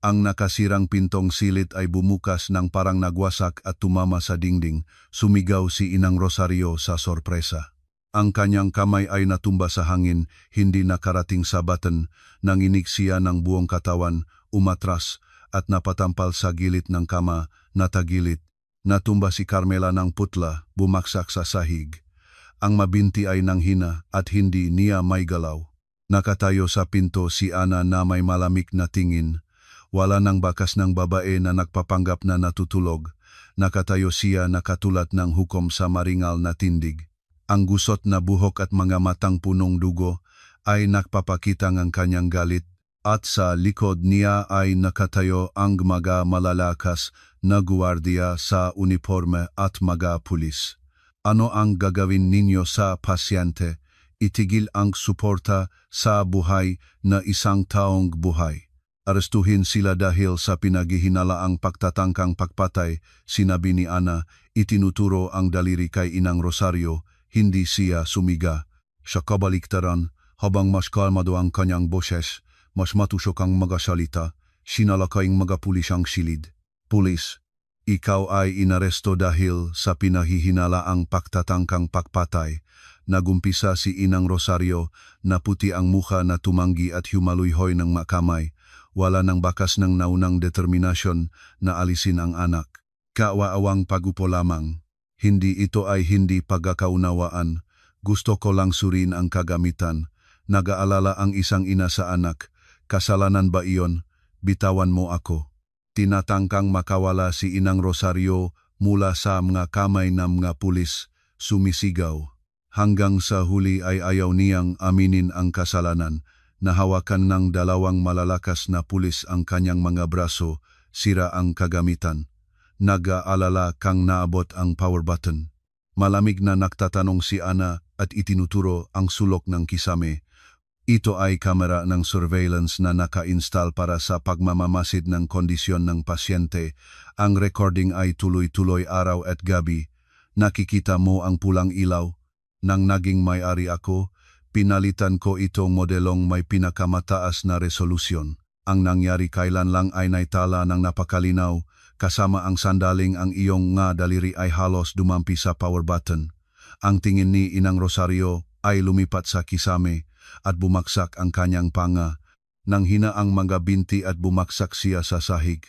ang nakasirang pintong silid ay bumukas ng parang nagwasak at tumama sa dingding. Sumigaw si Inang Rosario sa sorpresa. Ang kanyang kamay ay natumba sa hangin, hindi nakarating sa button. Nanginig siya ng buong katawan, umatras, at napatampal sa gilid ng kama, natagilid. Natumba si Carmela ng putla, bumaksak sa sahig. Ang mabinti ay nanghina at hindi niya may galaw. Nakatayo sa pinto si Ana na may malamig na tingin. Wala nang bakas ng babae na nagpapanggap na natutulog. Nakatayo siya na katulad ng hukom sa maringal na tindig. Ang gusot na buhok at mga matang punong dugo ay nagpapakita ng kanyang galit. At sa likod niya ay nakatayo ang mga malalakas na guwardiya sa uniforme at mga pulis. Ano ang gagawin ninyo sa pasyente? Itigil ang suporta sa buhay na isang taong buhay. Arestuhin sila dahil sa pinaghihinalaang pagtatangkang pagpatay, sinabi ni Ana. Itinuturo ang daliri kay Inang Rosario, hindi siya sumiga. Sa kabaliktaran, habang mas kalmado ang kanyang boses, mas matusok ang magasalita, sinalakaing mga pulis ang silid. Pulis, ikaw ay inaresto dahil sa pinahihinalaang pagtatangkang pagpatay. Nagumpisa si Inang Rosario na puti ang mukha na tumanggi at humaluyhoy ng makamay. Wala nang bakas ng naunang determinasyon na alisin ang anak. Kawaawang pagupo lamang. Hindi ito ay hindi pagkakaunawaan. Gusto ko lang surin ang kagamitan. Nag-aalala ang isang ina sa anak. Kasalanan ba iyon? Bitawan mo ako. Tinatangkang makawala si Inang Rosario mula sa mga kamay ng mga pulis, sumisigaw. Hanggang sa huli ay ayaw niyang aminin ang kasalanan. Nahawakan ng 2 malalakas na pulis ang kanyang mga braso, sira ang kagamitan. Nag-aalala kang naabot ang power button. Malamig na nagtatanong si Ana at itinuturo ang sulok ng kisame. Ito ay kamera ng surveillance na naka-install para sa pagmamamasid ng kondisyon ng pasyente. Ang recording ay tuloy-tuloy araw at gabi. Nakikita mo ang pulang ilaw. Nang naging may-ari ako, pinalitan ko itong modelong may pinakamataas na resolusyon. Ang nangyari kailan lang ay naitala ng napakalinaw, kasama ang sandaling ang iyong nga daliri ay halos dumampi sa power button. Ang tingin ni Inang Rosario ay lumipat sa kisame at bumaksak ang kanyang panga. Nang hina ang mga binti at bumaksak siya sa sahig.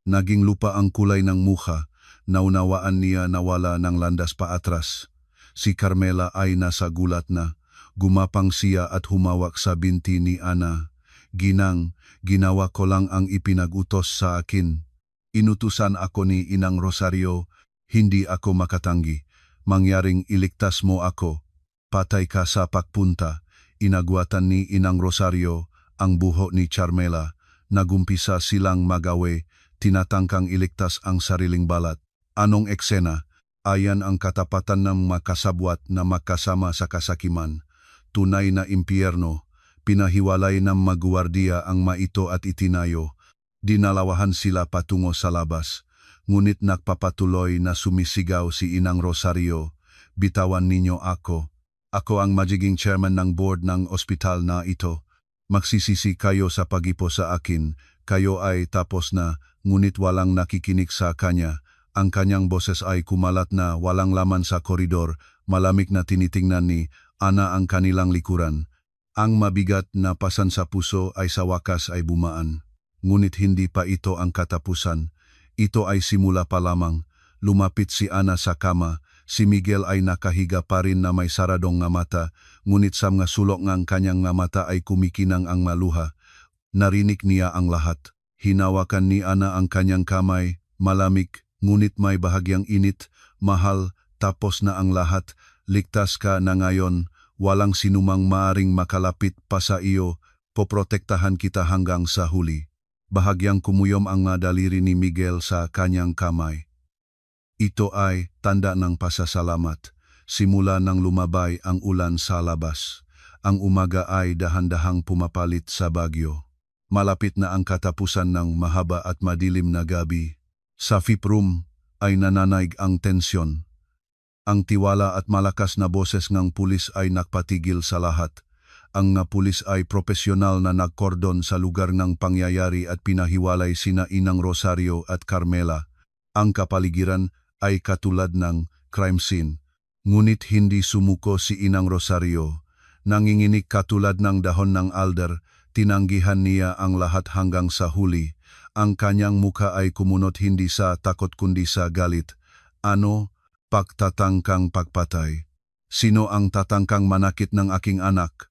Naging lupa ang kulay ng mukha, naunawaan niya na wala ng landas paatras. Si Carmela ay nasa gulat na, gumapang siya at humawak sa binti ni Ana. Ginang, ginawa ko lang ang ipinag-utos sa akin. Inutusan ako ni Inang Rosario, hindi ako makatanggi. Mangyaring iligtas mo ako, patay ka sa pagpunta. Inagwatan ni Inang Rosario ang buho ni Carmela. Nagumpisa silang magawe, tinatangkang iligtas ang sariling balat. Anong eksena? Ayan ang katapatan ng makasabwat na makasama sa kasakiman. Tunay na impyerno, pinahiwalay ng maguwardiya ang maito at itinayo. Dinalawahan sila patungo sa labas, ngunit nagpapatuloy na sumisigaw si Inang Rosario, bitawan ninyo ako. Ako ang magiging chairman ng board ng ospital na ito. Magsisisi kayo sa pagipo sa akin, kayo ay tapos na, ngunit walang nakikinig sa kanya. Ang kanyang boses ay kumalat na walang laman sa koridor, malamig na tinitingnan ni Ana ang kanilang likuran. Ang mabigat na pasan sa puso ay sa wakas ay bumaan. Ngunit hindi pa ito ang katapusan. Ito ay simula pa lamang. Lumapit si Ana sa kama. Si Miguel ay nakahiga pa rin na may saradong nga mata, ngunit sa mga sulok ng kanyang nga mata ay kumikinang ang maluha. Narinig niya ang lahat. Hinawakan ni Ana ang kanyang kamay, malamig, ngunit may bahagyang init. Mahal, tapos na ang lahat. Ligtas ka na ngayon. Walang sinumang maaring makalapit pa sa iyo. Poprotektahan kita hanggang sa huli. Bahagyang kumuyom ang daliri ni Miguel sa kanyang kamay. Ito ay tanda ng pasasalamat. Simula nang lumabay ang ulan sa labas. Ang umaga ay dahan-dahang pumapalit sa bagyo. Malapit na ang katapusan ng mahaba at madilim na gabi. Sa VIP room ay nananaig ang tensyon. Ang tiwala at malakas na boses ng pulis ay nagpatigil sa lahat. Ang pulis ay propesyonal na nagkordon sa lugar ng pangyayari at pinahiwalay sina Inang Rosario at Carmela. Ang kapaligiran ay katulad ng crime scene. Ngunit hindi sumuko si Inang Rosario. Nanginginig katulad ng dahon ng alder, tinanggihan niya ang lahat hanggang sa huli. Ang kanyang muka ay kumunot hindi sa takot kundi sa galit. Ano? Pagtatangkang pagpatay. Sino ang tatangkang manakit ng aking anak?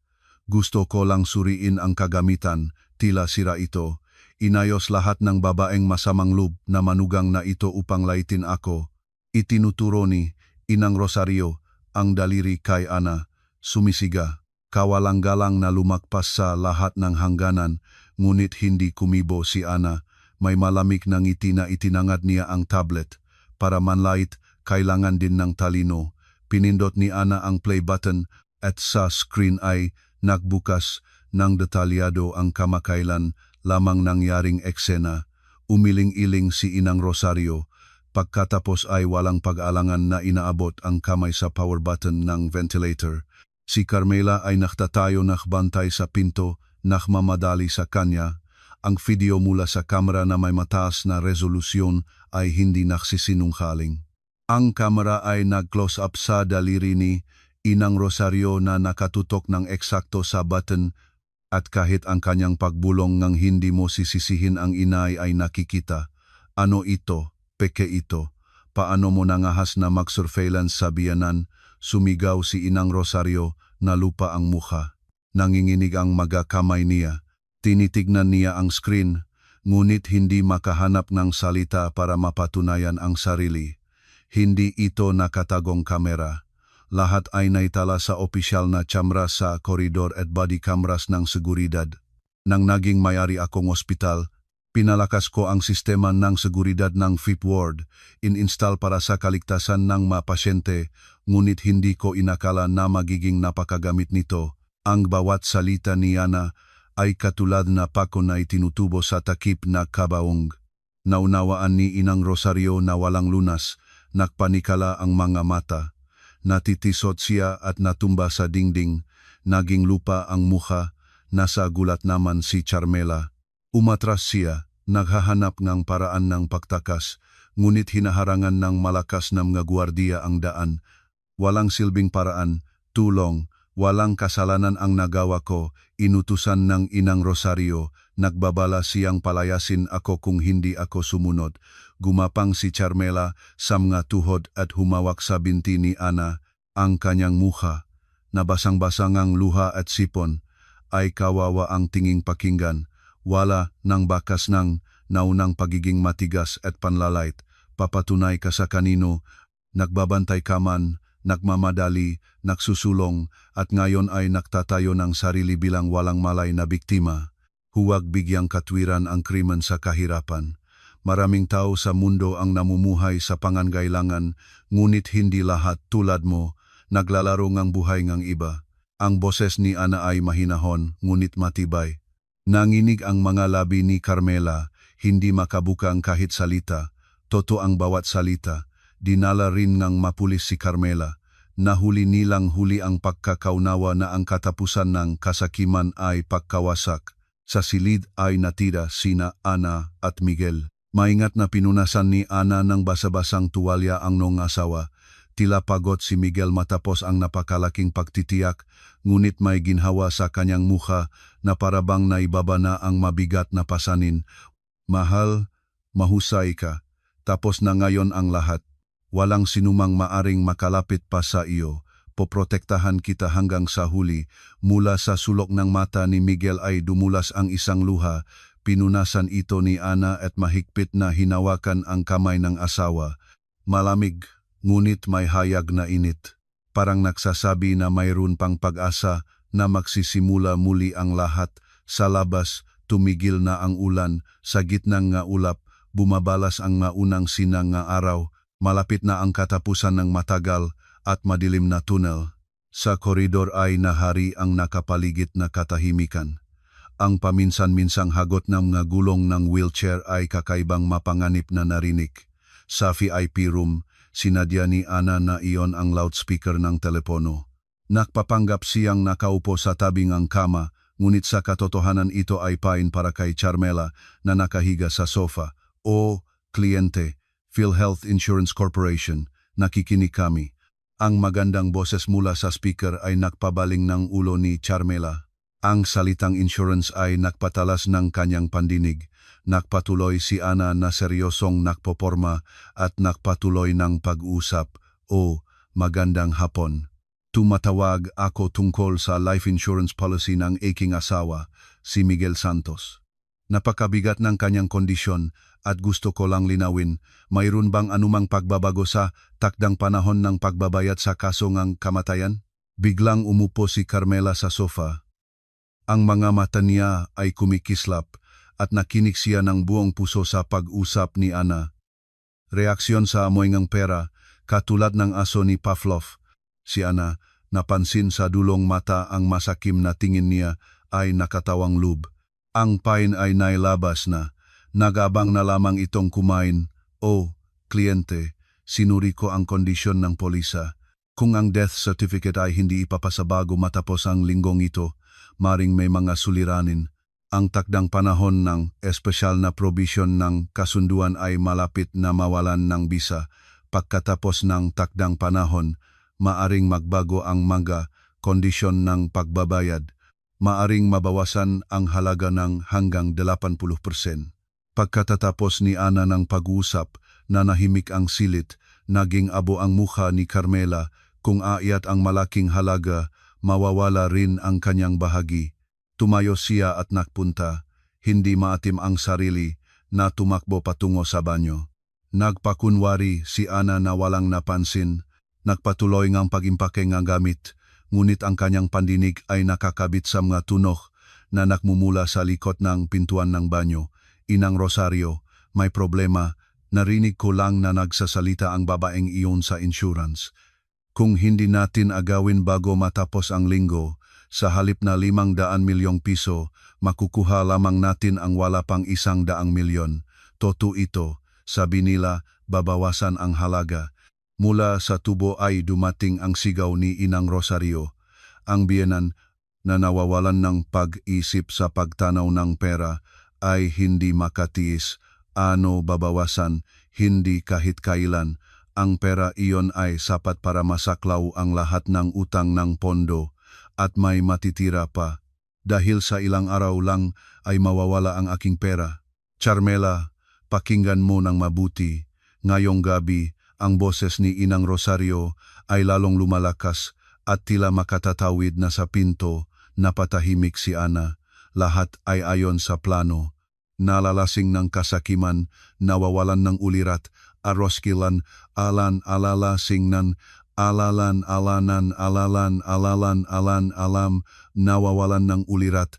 Gusto ko lang suriin ang kagamitan, tila sira ito. Inayos lahat ng babaeng masamang loob na manugang na ito upang laitin ako. Itinuturo ni Inang Rosario ang daliri kay Ana. Sumisiga, kawalang-galang na lumakpas sa lahat ng hangganan, ngunit hindi kumibo si Ana. May malamig na ngiti na itinangad niya ang tablet. Para manlait, kailangan din ng talino. Pinindot ni Ana ang play button at sa screen ay nagbukas ng detalyado ang kamakailan lamang nangyaring eksena. Umiling-iling si Inang Rosario. Pagkatapos ay walang pag-alangan na inaabot ang kamay sa power button ng ventilator. Si Carmela ay nakatatayo nakbantay sa pinto, nakmamadali sa kanya. Ang video mula sa kamera na may mataas na resolusyon ay hindi nagsisinunggaling. Ang kamera ay nag-close up sa daliri ni Inang Rosario na nakatutok ng eksakto sa button at kahit ang kanyang pagbulong ng hindi mo sisisihin ang inay ay nakikita. Ano ito? Peke ito. Paano mo nangahas na mag-surveillance sa biyanan? Sumigaw si Inang Rosario na lupa ang mukha. Nanginginig ang magakamay niya. Tinitignan niya ang screen, ngunit hindi makahanap ng salita para mapatunayan ang sarili. Hindi ito nakatagong kamera. Lahat ay naitala sa opisyal na tsamra sa koridor at body cameras ng seguridad. Nang naging may-ari akong ospital, Pinalakas ko ang sistema ng seguridad ng Fifth Ward, in-install para sa kaligtasan ng mga pasyente, ngunit hindi ko inakala na magiging napakagamit nito. Ang bawat salita ni Ana ay katulad na pako na itinutubo sa takip na kabaong. Naunawaan ni Inang Rosario na walang lunas, nakpanikala ang mga mata. Natitisot siya at natumba sa dingding, naging lupa ang mukha, nasa gulat naman si Carmela. Umatras siya, naghahanap ng paraan ng pagtakas, ngunit hinaharangan ng malakas na mga gwardiya ang daan. Walang silbing paraan, tulong, walang kasalanan ang nagawa ko, inutusan ng Inang Rosario, nagbabala siyang palayasin ako kung hindi ako sumunod. Gumapang si Carmela sa mga tuhod at humawak sa binti ni Ana, ang kanyang mukha, nabasang-basang ang luha at sipon, ay kawawa ang tinging pakinggan. Wala ng bakas ng naunang pagiging matigas at panlalait, papatunay ka sa kanino, nagbabantay ka man, nagmamadali, nagsusulong, at ngayon ay nagtatayo ng sarili bilang walang malay na biktima. Huwag bigyang katwiran ang krimen sa kahirapan. Maraming tao sa mundo ang namumuhay sa pangangailangan, ngunit hindi lahat tulad mo, naglalaro ng buhay ng iba. Ang boses ni Ana ay mahinahon, ngunit matibay. Nanginig ang mga labi ni Carmela, hindi makabuka ang kahit salita. Totoo ang bawat salita. Dinala rin ng mapulis si Carmela. Nahuli nilang huli ang pagkakaunawa na ang katapusan ng kasakiman ay pagkawasak. Sa silid ay natira sina Ana at Miguel. Maingat na pinunasan ni Ana ng basa-basang tuwalya ang nong asawa. Tila pagod si Miguel matapos ang napakalaking pagtitiyak, ngunit may ginhawa sa kanyang mukha na parabang naibaba na ang mabigat na pasanin. Mahal, mahusay ka. Tapos na ngayon ang lahat. Walang sinumang maaring makalapit pa sa iyo. Poprotektahan kita hanggang sa huli. Mula sa sulok ng mata ni Miguel ay dumulas ang isang luha. Pinunasan ito ni Ana at mahigpit na hinawakan ang kamay ng asawa. Malamig, ngunit may hayag na init. Parang nagsasabi na mayroon pang pag-asa na magsisimula muli ang lahat. Sa labas, tumigil na ang ulan. Sa gitnang nga ulap, bumabalas ang maunang sinang nga araw. Malapit na ang katapusan ng matagal at madilim na tunnel. Sa koridor ay nahari ang nakapaligid na katahimikan. Ang paminsan-minsang hagot ng mga gulong ng wheelchair ay kakaibang mapanganib na narinig. Sa VIP room, sinadya ni Ana na iyon ang loudspeaker ng telepono. Nakpapanggap siyang nakaupo sa tabing ang kama, ngunit sa katotohanan ito ay pain para kay Carmela na nakahiga sa sofa. O, kliyente, PhilHealth Insurance Corporation, nakikinig kami. Ang magandang boses mula sa speaker ay nakpabaling ng ulo ni Carmela. Ang salitang insurance ay nakpatalas ng kanyang pandinig. Nakpatuloy si Ana na seryosong nakpoporma at nakpatuloy ng pag-usap. O, magandang hapon. Tumatawag ako tungkol sa life insurance policy ng aking asawa, si Miguel Santos. Napakabigat ng kanyang kondisyon at gusto ko lang linawin, mayroon bang anumang pagbabago sa takdang panahon ng pagbabayad sa kaso ng kamatayan? Biglang umupo si Carmela sa sofa. Ang mga mata niya ay kumikislap at nakinig siya ng buong puso sa pag-usap ni Ana. Reaksyon sa amoy ng pera, katulad ng aso ni Pavlov. Si Ana, napansin sa dulong mata ang masakim na tingin niya ay nakatawang lub. Ang pain ay nailabas na. Nagabang na lamang itong kumain. O, kliyente, sinuri ko ang kondisyon ng polisa. Kung ang death certificate ay hindi ipapasabago matapos ang linggong ito, maring may mga suliranin. Ang takdang panahon ng espesyal na provision ng kasunduan ay malapit na mawalan ng bisa. Pagkatapos ng takdang panahon, maaring magbago ang mga kondisyon ng pagbabayad. Maaring mabawasan ang halaga ng hanggang 80%. Pagkatatapos ni Ana ng pag-uusap, nanahimik ang silit, naging abo ang mukha ni Carmela. Kung aayat ang malaking halaga, mawawala rin ang kanyang bahagi. Tumayo siya at nagpunta, hindi maatim ang sarili, na tumakbo patungo sa banyo. Nagpakunwari si Ana na walang napansin, nagpatuloy ngang pagimpake ng gamit, ngunit ang kanyang pandinig ay nakakabit sa mga tunok na nakmumula sa likod ng pintuan ng banyo. Inang Rosario, may problema. Narinig ko lang na nagsasalita ang babaeng iyon sa insurance. Kung hindi natin agawin bago matapos ang linggo, sa halip na 500 milyong piso, makukuha lamang natin ang wala pang 100 milyon. Totoo ito, sabi nila, babawasan ang halaga. Mula sa tubo ay dumating ang sigaw ni Inang Rosario. Ang biyenan na nawawalan ng pag-isip sa pagtanaw ng pera ay hindi makatiis. Ano babawasan, hindi kahit kailan. Ang pera iyon ay sapat para masaklaw ang lahat ng utang ng pondo at may matitira pa. Dahil sa ilang araw lang ay mawawala ang aking pera. Carmela, pakinggan mo ng mabuti. Ngayong gabi, ang boses ni Inang Rosario ay lalong lumalakas at tila makatatawid na sa pinto. Napatahimik si Ana. Lahat ay ayon sa plano. Nalalasing ng kasakiman, nawawalan ng ulirat, aroskilan, alan-alalasing nan, alalan-alanan, alalan-alalan-alan, alam, nawawalan ng ulirat.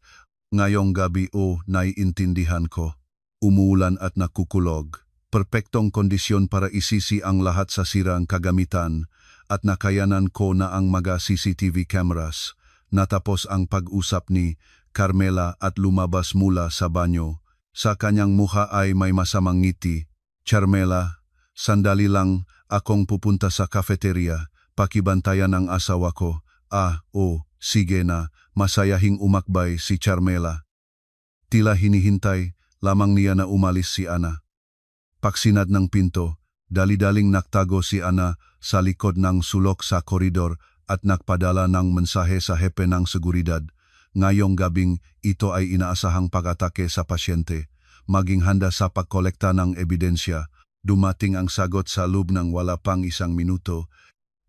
Ngayong gabi naiintindihan ko. Umuulan at nakukulog. Perpektong kondisyon para isisi ang lahat sa sirang kagamitan at nakayanan ko na ang mga CCTV cameras. Natapos ang pag-usap ni Carmela at lumabas mula sa banyo. Sa kanyang mukha ay may masamang ngiti. Carmela, sandali lang, akong pupunta sa cafeteria. Pakibantayan ang asawa ko. Sige na, masayahing umakbay si Carmela. Tila hinihintay, lamang niya na umalis si Ana. Paksinad ng pinto, dali-daling naktago si Ana sa likod ng sulok sa koridor at nagpadala ng mensahe sa hepe ng seguridad. Ngayong gabing ito ay inaasahang pag-atake sa pasyente. Maging handa sa pagkolekta ng ebidensya. Dumating ang sagot sa loob ng wala pang 1 minuto.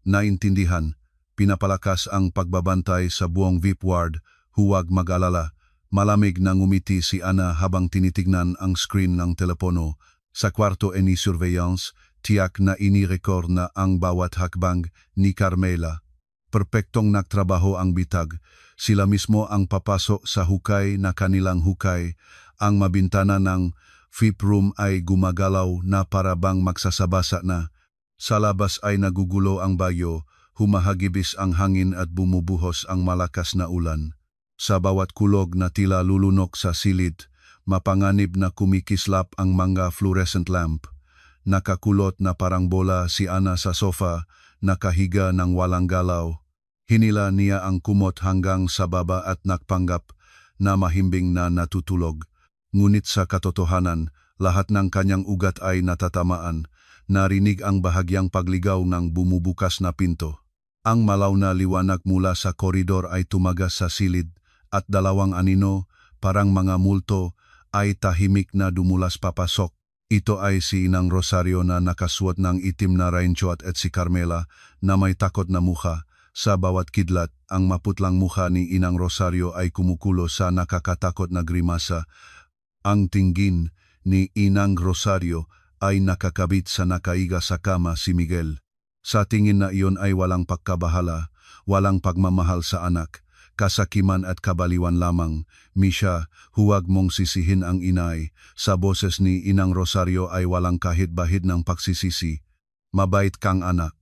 Naintindihan, pinapalakas ang pagbabantay sa buong VIP ward. Huwag mag-alala. Malamig na ngumiti si Ana habang tinitignan ang screen ng telepono. Sa kwarto ni surveillance, tiyak na inirecord na ang bawat hakbang ni Carmela. Perpektong nagtrabaho ang bitag. Sila mismo ang papasok sa hukay na kanilang hukay. Ang mabintana ng VIP room ay gumagalaw na para bang magsasabasa na. Sa labas ay nagugulo ang bagyo, humahagibis ang hangin at bumubuhos ang malakas na ulan. Sa bawat kulog na tila lulunok sa silid, mapanganib na kumikislap ang mga fluorescent lamp. Nakakulot na parang bola si Ana sa sofa, nakahiga ng walang galaw. Hinila niya ang kumot hanggang sa baba at nagpanggap na mahimbing na natutulog. Ngunit sa katotohanan, lahat ng kanyang ugat ay natatamaan. Narinig ang bahagyang pagligaw ng bumubukas na pinto. Ang malaw na liwanag mula sa koridor ay tumagas sa silid at 2 anino, parang mga multo, ay tahimik na dumulas papasok. Ito ay si Inang Rosario na nakasuot ng itim na raincoat at si Carmela na may takot na mukha. Sa bawat kidlat, ang maputlang mukha ni Inang Rosario ay kumukulo sa nakakatakot na grimasa. Ang tingin ni Inang Rosario ay nakakabit sa nakaiga sa kama si Miguel. Sa tingin na iyon ay walang pagkabahala, walang pagmamahal sa anak, kasakiman at kabaliwan lamang. Misha, huwag mong sisihin ang inay. Sa boses ni Inang Rosario ay walang kahit bahid ng pagsisisi. Mabait kang anak.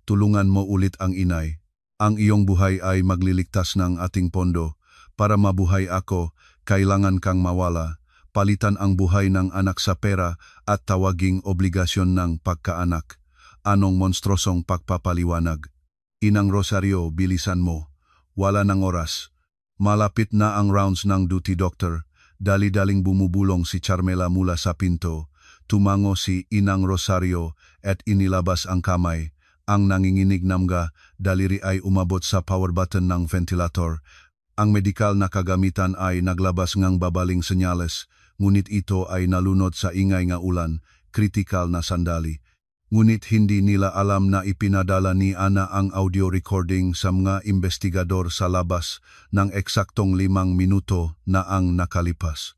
Tulungan mo ulit ang inay. Ang iyong buhay ay magliligtas ng ating pondo. Para mabuhay ako, kailangan kang mawala. Palitan ang buhay ng anak sa pera at tawaging obligasyon ng pagkaanak. Anong monstrosong pagpapaliwanag? Inang Rosario, bilisan mo. Wala ng oras. Malapit na ang rounds ng duty doctor. Dali-daling bumubulong si Carmela mula sa pinto. Tumango si Inang Rosario at inilabas ang kamay. Ang nanginginig na mga daliri ay umabot sa power button ng ventilator. Ang medikal na kagamitan ay naglabas ngang babaling senyales, ngunit ito ay nalunod sa ingay nga ulan, kritikal na sandali. Ngunit hindi nila alam na ipinadala ni Ana ang audio recording sa mga investigador sa labas ng eksaktong 5 minuto na ang nakalipas.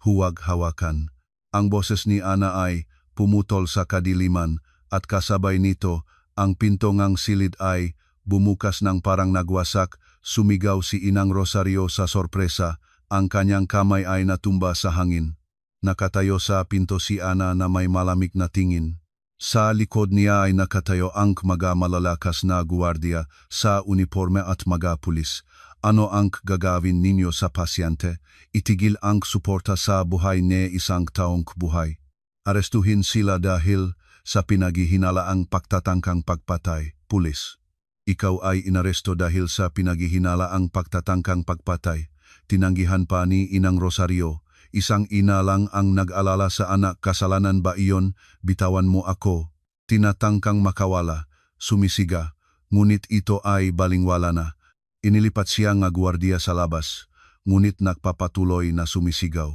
Huwag hawakan. Ang boses ni Ana ay pumutol sa kadiliman at kasabay nito, ang pinto ngang silid ay bumukas ng parang nagwasak. Sumigaw si Inang Rosario sa sorpresa, ang kanyang kamay ay natumba sa hangin. Nakatayo sa pinto si Ana na may malamig na tingin. Sa likod niya ay nakatayo ang mga malalakas na guwardiya sa uniforme at mga pulis. Ano ang gagawin ninyo sa pasyente? Itigil ang suporta sa buhay ni isang taong buhay. Arestuhin sila dahil sa pinaghihinalaang pagtatangkang pagpatay, pulis. Ikaw ay inaresto dahil sa pinaghihinalaang pagtatangkang pagpatay. Tinanggihan pa ni Inang Rosario, isang ina lang ang nag-alala sa anak. Kasalanan ba iyon? Bitawan mo ako. Tinatangkang makawala, sumisiga, ngunit ito ay balingwala na. Inilipat siya nga gwardiya sa labas, ngunit nagpapatuloy na sumisigaw.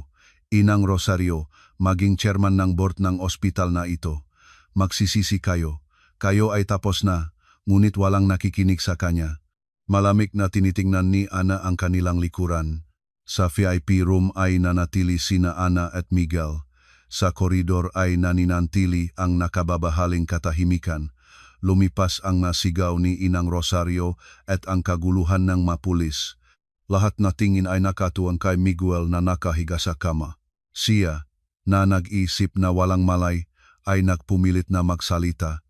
Inang Rosario, maging chairman ng board ng ospital na ito. Magsisisi kayo. Kayo ay tapos na, ngunit walang nakikinig sa kanya. Malamig na tinitingnan ni Ana ang kanilang likuran. Sa VIP room ay nanatili sina Ana at Miguel. Sa koridor ay naninantili ang nakababahaling katahimikan. Lumipas ang nasigaw ni Inang Rosario at ang kaguluhan ng mapulis. Lahat na tingin ay nakatuon kay Miguel na nakahiga sa kama. Siya, na nag-isip na walang malay, ay nagpumilit na magsalita.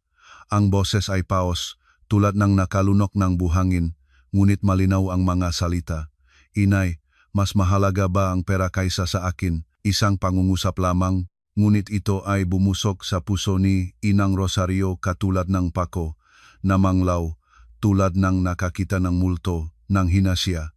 Ang boses ay paos, tulad ng nakalunok ng buhangin, ngunit malinaw ang mga salita. Inay, mas mahalaga ba ang pera kaysa sa akin? Isang pangungusap lamang, ngunit ito ay bumusok sa puso ni Inang Rosario katulad ng pako, na manglaw, tulad ng nakakita ng multo, ng hinasya.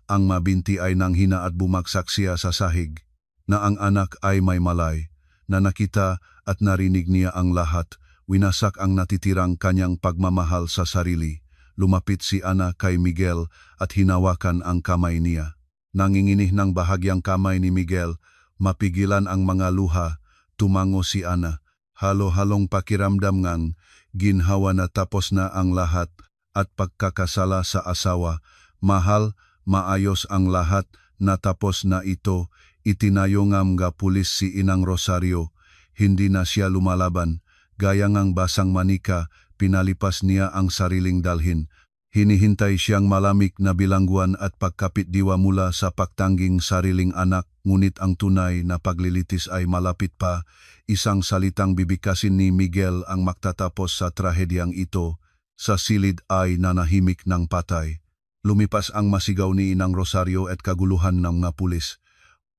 Ang mabinti ay nanghina at bumagsak siya sa sahig, na ang anak ay may malay, na nakita at narinig niya ang lahat. Winasak ang natitirang kanyang pagmamahal sa sarili. Lumapit si Ana kay Miguel at hinawakan ang kamay niya. Nanginginih ng bahagyang kamay ni Miguel, mapigilan ang mga luha, tumango si Ana. Halo-halong pakiramdam ngang, ginhawa na tapos na ang lahat at pagkakasala sa asawa. Mahal, maayos ang lahat, natapos na ito. Itinayo nga pulis si Inang Rosario. Hindi na siya lumalaban. Gaya ngang basang manika, pinalipas niya ang sariling dalhin. Hinihintay siyang malamig na bilangguan at pagkapit diwa mula sa pagtangging sariling anak, ngunit ang tunay na paglilitis ay malapit pa. Isang salitang bibigkasin ni Miguel ang magtatapos sa trahedyang ito. Sa silid ay nanahimik ng patay. Lumipas ang masigaw ni Inang Rosario at kaguluhan ng mga pulis.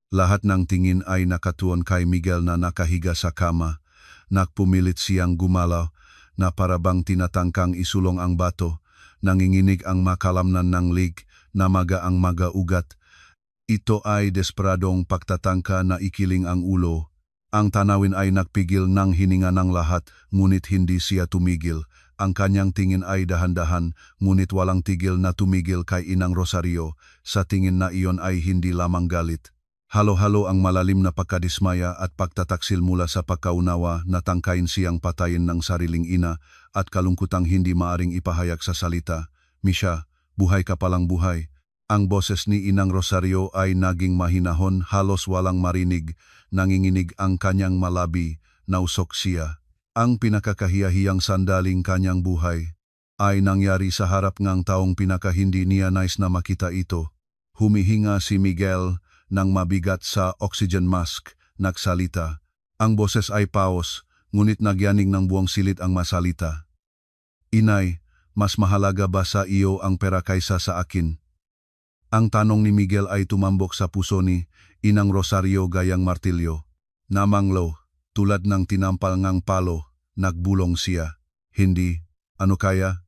Lahat ng tingin ay nakatuon kay Miguel na nakahiga sa kama. Nagpumilit siyang gumalaw na parabang tinatangkang isulong ang bato. Nanginginig ang makalamnan ng lig na maga ang mga ugat. Ito ay desperadong pagtatangka na ikiling ang ulo. Ang tanawin ay nagpigil ng hininga ng lahat, ngunit hindi siya tumigil. Ang kanyang tingin ay dahan-dahan, ngunit walang tigil na tumigil kay Inang Rosario. Sa tingin na iyon ay hindi lamang galit. Halo-halo ang malalim na pagkadismaya at pagtataksil mula sa pagkaunawa na tangkain siyang patayin ng sariling ina at kalungkutang hindi maaring ipahayag sa salita. Misha, buhay ka palang buhay. Ang boses ni Inang Rosario ay naging mahinahon, halos walang marinig. Nanginginig ang kanyang malabi, nausok siya. Ang pinakakahiyahiyang sandaling kanyang buhay ay nangyari sa harap ng taong pinakahindi niya nais na makita ito. Humihinga si Miguel nang mabigat sa oxygen mask, nagsalita. Ang boses ay paos, ngunit nagyaning ng buong silid ang masalita. Inay, mas mahalaga ba sa iyo ang pera kaysa sa akin? Ang tanong ni Miguel ay tumambok sa puso ni Inang Rosario gayang martilyo. Namanglo, tulad ng tinampal ngang palo, nagbulong siya. Hindi, ano kaya?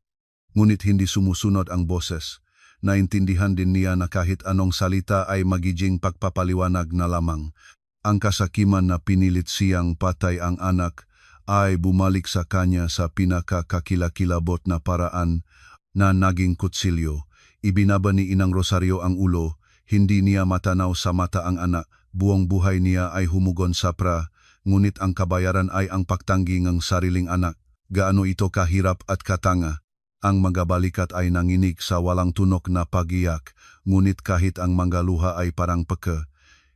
Ngunit hindi sumusunod ang boses. Naintindihan din niya na kahit anong salita ay magiging pagpapaliwanag na lamang. Ang kasakiman na pinilit siyang patay ang anak ay bumalik sa kanya sa pinakakakilakilabot na paraan na naging kutsilyo. Ibinaba ni Inang Rosario ang ulo, hindi niya matanaw sa mata ang anak, buong buhay niya ay humugon sa pra, ngunit ang kabayaran ay ang pagtanggi ng sariling anak. Gaano ito kahirap at katanga. Ang mga balikat ay nanginig sa walang tunok na pagiyak, ngunit kahit ang mga luha ay parang peke.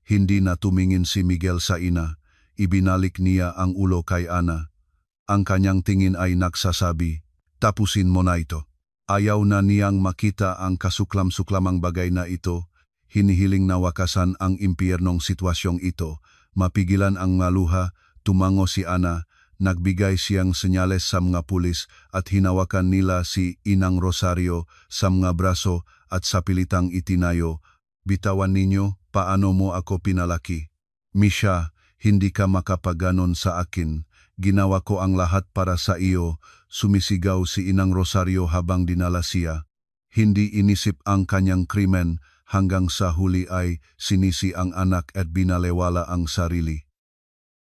Hindi na tumingin si Miguel sa ina, ibinalik niya ang ulo kay Ana. Ang kanyang tingin ay nagsasabi, tapusin mo na ito. Ayaw na niyang makita ang kasuklam-suklamang bagay na ito, hinihiling na wakasan ang impyernong sitwasyong ito, Mapigilan ang maluha, tumango si Ana, nagbigay siyang senyales sa mga pulis at hinawakan nila si Inang Rosario sa mga braso at sa pilitang itinayo. Bitawan ninyo, paano mo ako pinalaki? Misha, hindi ka makapaganon sa akin. Ginawa ko ang lahat para sa iyo, sumisigaw si Inang Rosario habang dinala siya. Hindi inisip ang kanyang krimen hanggang sa huli ay sinisi ang anak at binalewala ang sarili.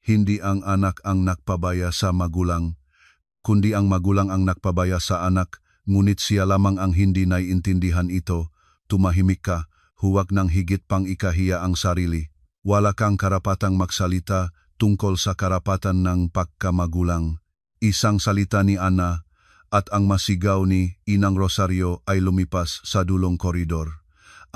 Hindi ang anak ang nakpabaya sa magulang, kundi ang magulang ang nakpabaya sa anak, ngunit siya lamang ang hindi naiintindihan ito. Tumahimik ka, huwag nang higit pang ikahiya ang sarili. Wala kang karapatang magsalita tungkol sa karapatan ng pagkamagulang. Isang salita ni Ana at ang masigaw ni Inang Rosario ay lumipas sa dulong koridor.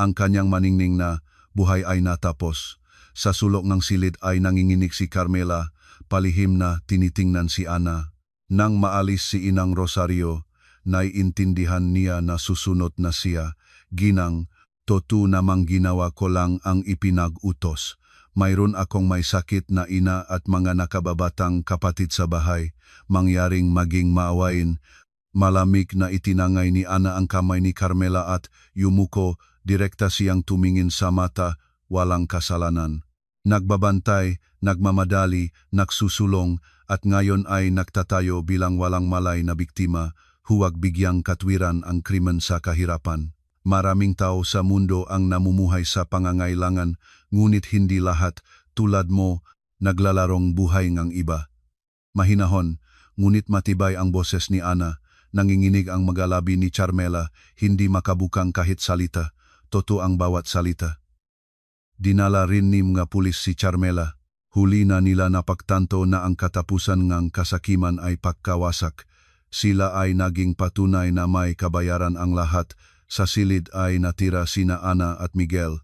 Ang kanyang maningning na buhay ay natapos. Sa sulok ng silid ay nanginginig si Carmela, palihim na tinitingnan si Ana. Nang maalis si Inang Rosario, naiintindihan niya na susunod na siya. Ginang, totoo namang ginawa ko lang ang ipinag-utos. Mayroon akong may sakit na ina at mga nakababatang kapatid sa bahay. Mangyaring maging maawain. Malamig na itinangay ni Ana ang kamay ni Carmela at yumuko, direkta siyang tumingin sa mata, walang kasalanan. Nagbabantay, nagmamadali, nagsusulong, at ngayon ay nagtatayo bilang walang malay na biktima, huwag bigyang katwiran ang krimen sa kahirapan. Maraming tao sa mundo ang namumuhay sa pangangailangan, ngunit hindi lahat, tulad mo, naglalarong buhay ngang iba. Mahinahon, ngunit matibay ang boses ni Ana, nanginginig ang magalabi ni Carmela, hindi makabukang kahit salita. Totoo ang bawat salita. Dinala rin ni mga pulis si Carmela. Huli na nila napagtanto na ang katapusan ng kasakiman ay pagkawasak. Sila ay naging patunay na may kabayaran ang lahat. Sa silid ay natira sina Ana at Miguel.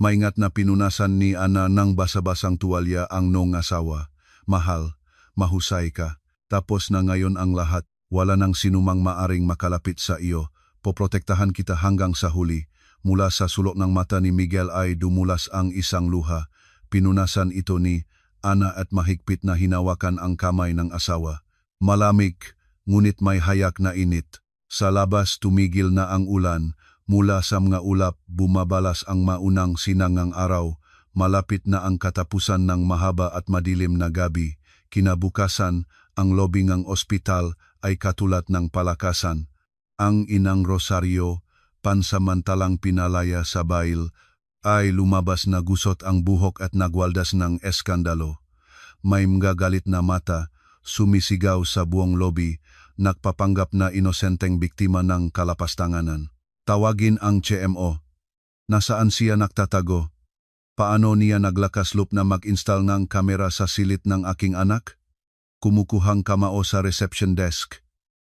Maingat na pinunasan ni Ana ng basa-basang tuwalya ang nong asawa. Mahal, mahusay ka. Tapos na ngayon ang lahat. Wala nang sinumang maaring makalapit sa iyo. Poprotektahan kita hanggang sa huli. Mula sa sulok ng mata ni Miguel ay dumulas ang isang luha. Pinunasan ito ni Ana at mahigpit na hinawakan ang kamay ng asawa. Malamig, ngunit may hayak na init. Sa labas tumigil na ang ulan. Mula sa mga ulap bumabalas ang maunang sinangang araw. Malapit na ang katapusan ng mahaba at madilim na gabi. Kinabukasan, ang lobby ng ospital ay katulad ng palakasan. Ang Inang Rosario, pansamantalang pinalaya sa bail, ay lumabas na gusot ang buhok at nagwaldas ng eskandalo. May mga galit na mata, sumisigaw sa buong lobby, nagpapanggap na inosenteng biktima ng kalapastanganan. Tawagin ang CMO. Nasaan siya nagtatago? Paano niya naglakas-loob na mag-install ng kamera sa silid ng aking anak? Kumukuhang kamao sa reception desk.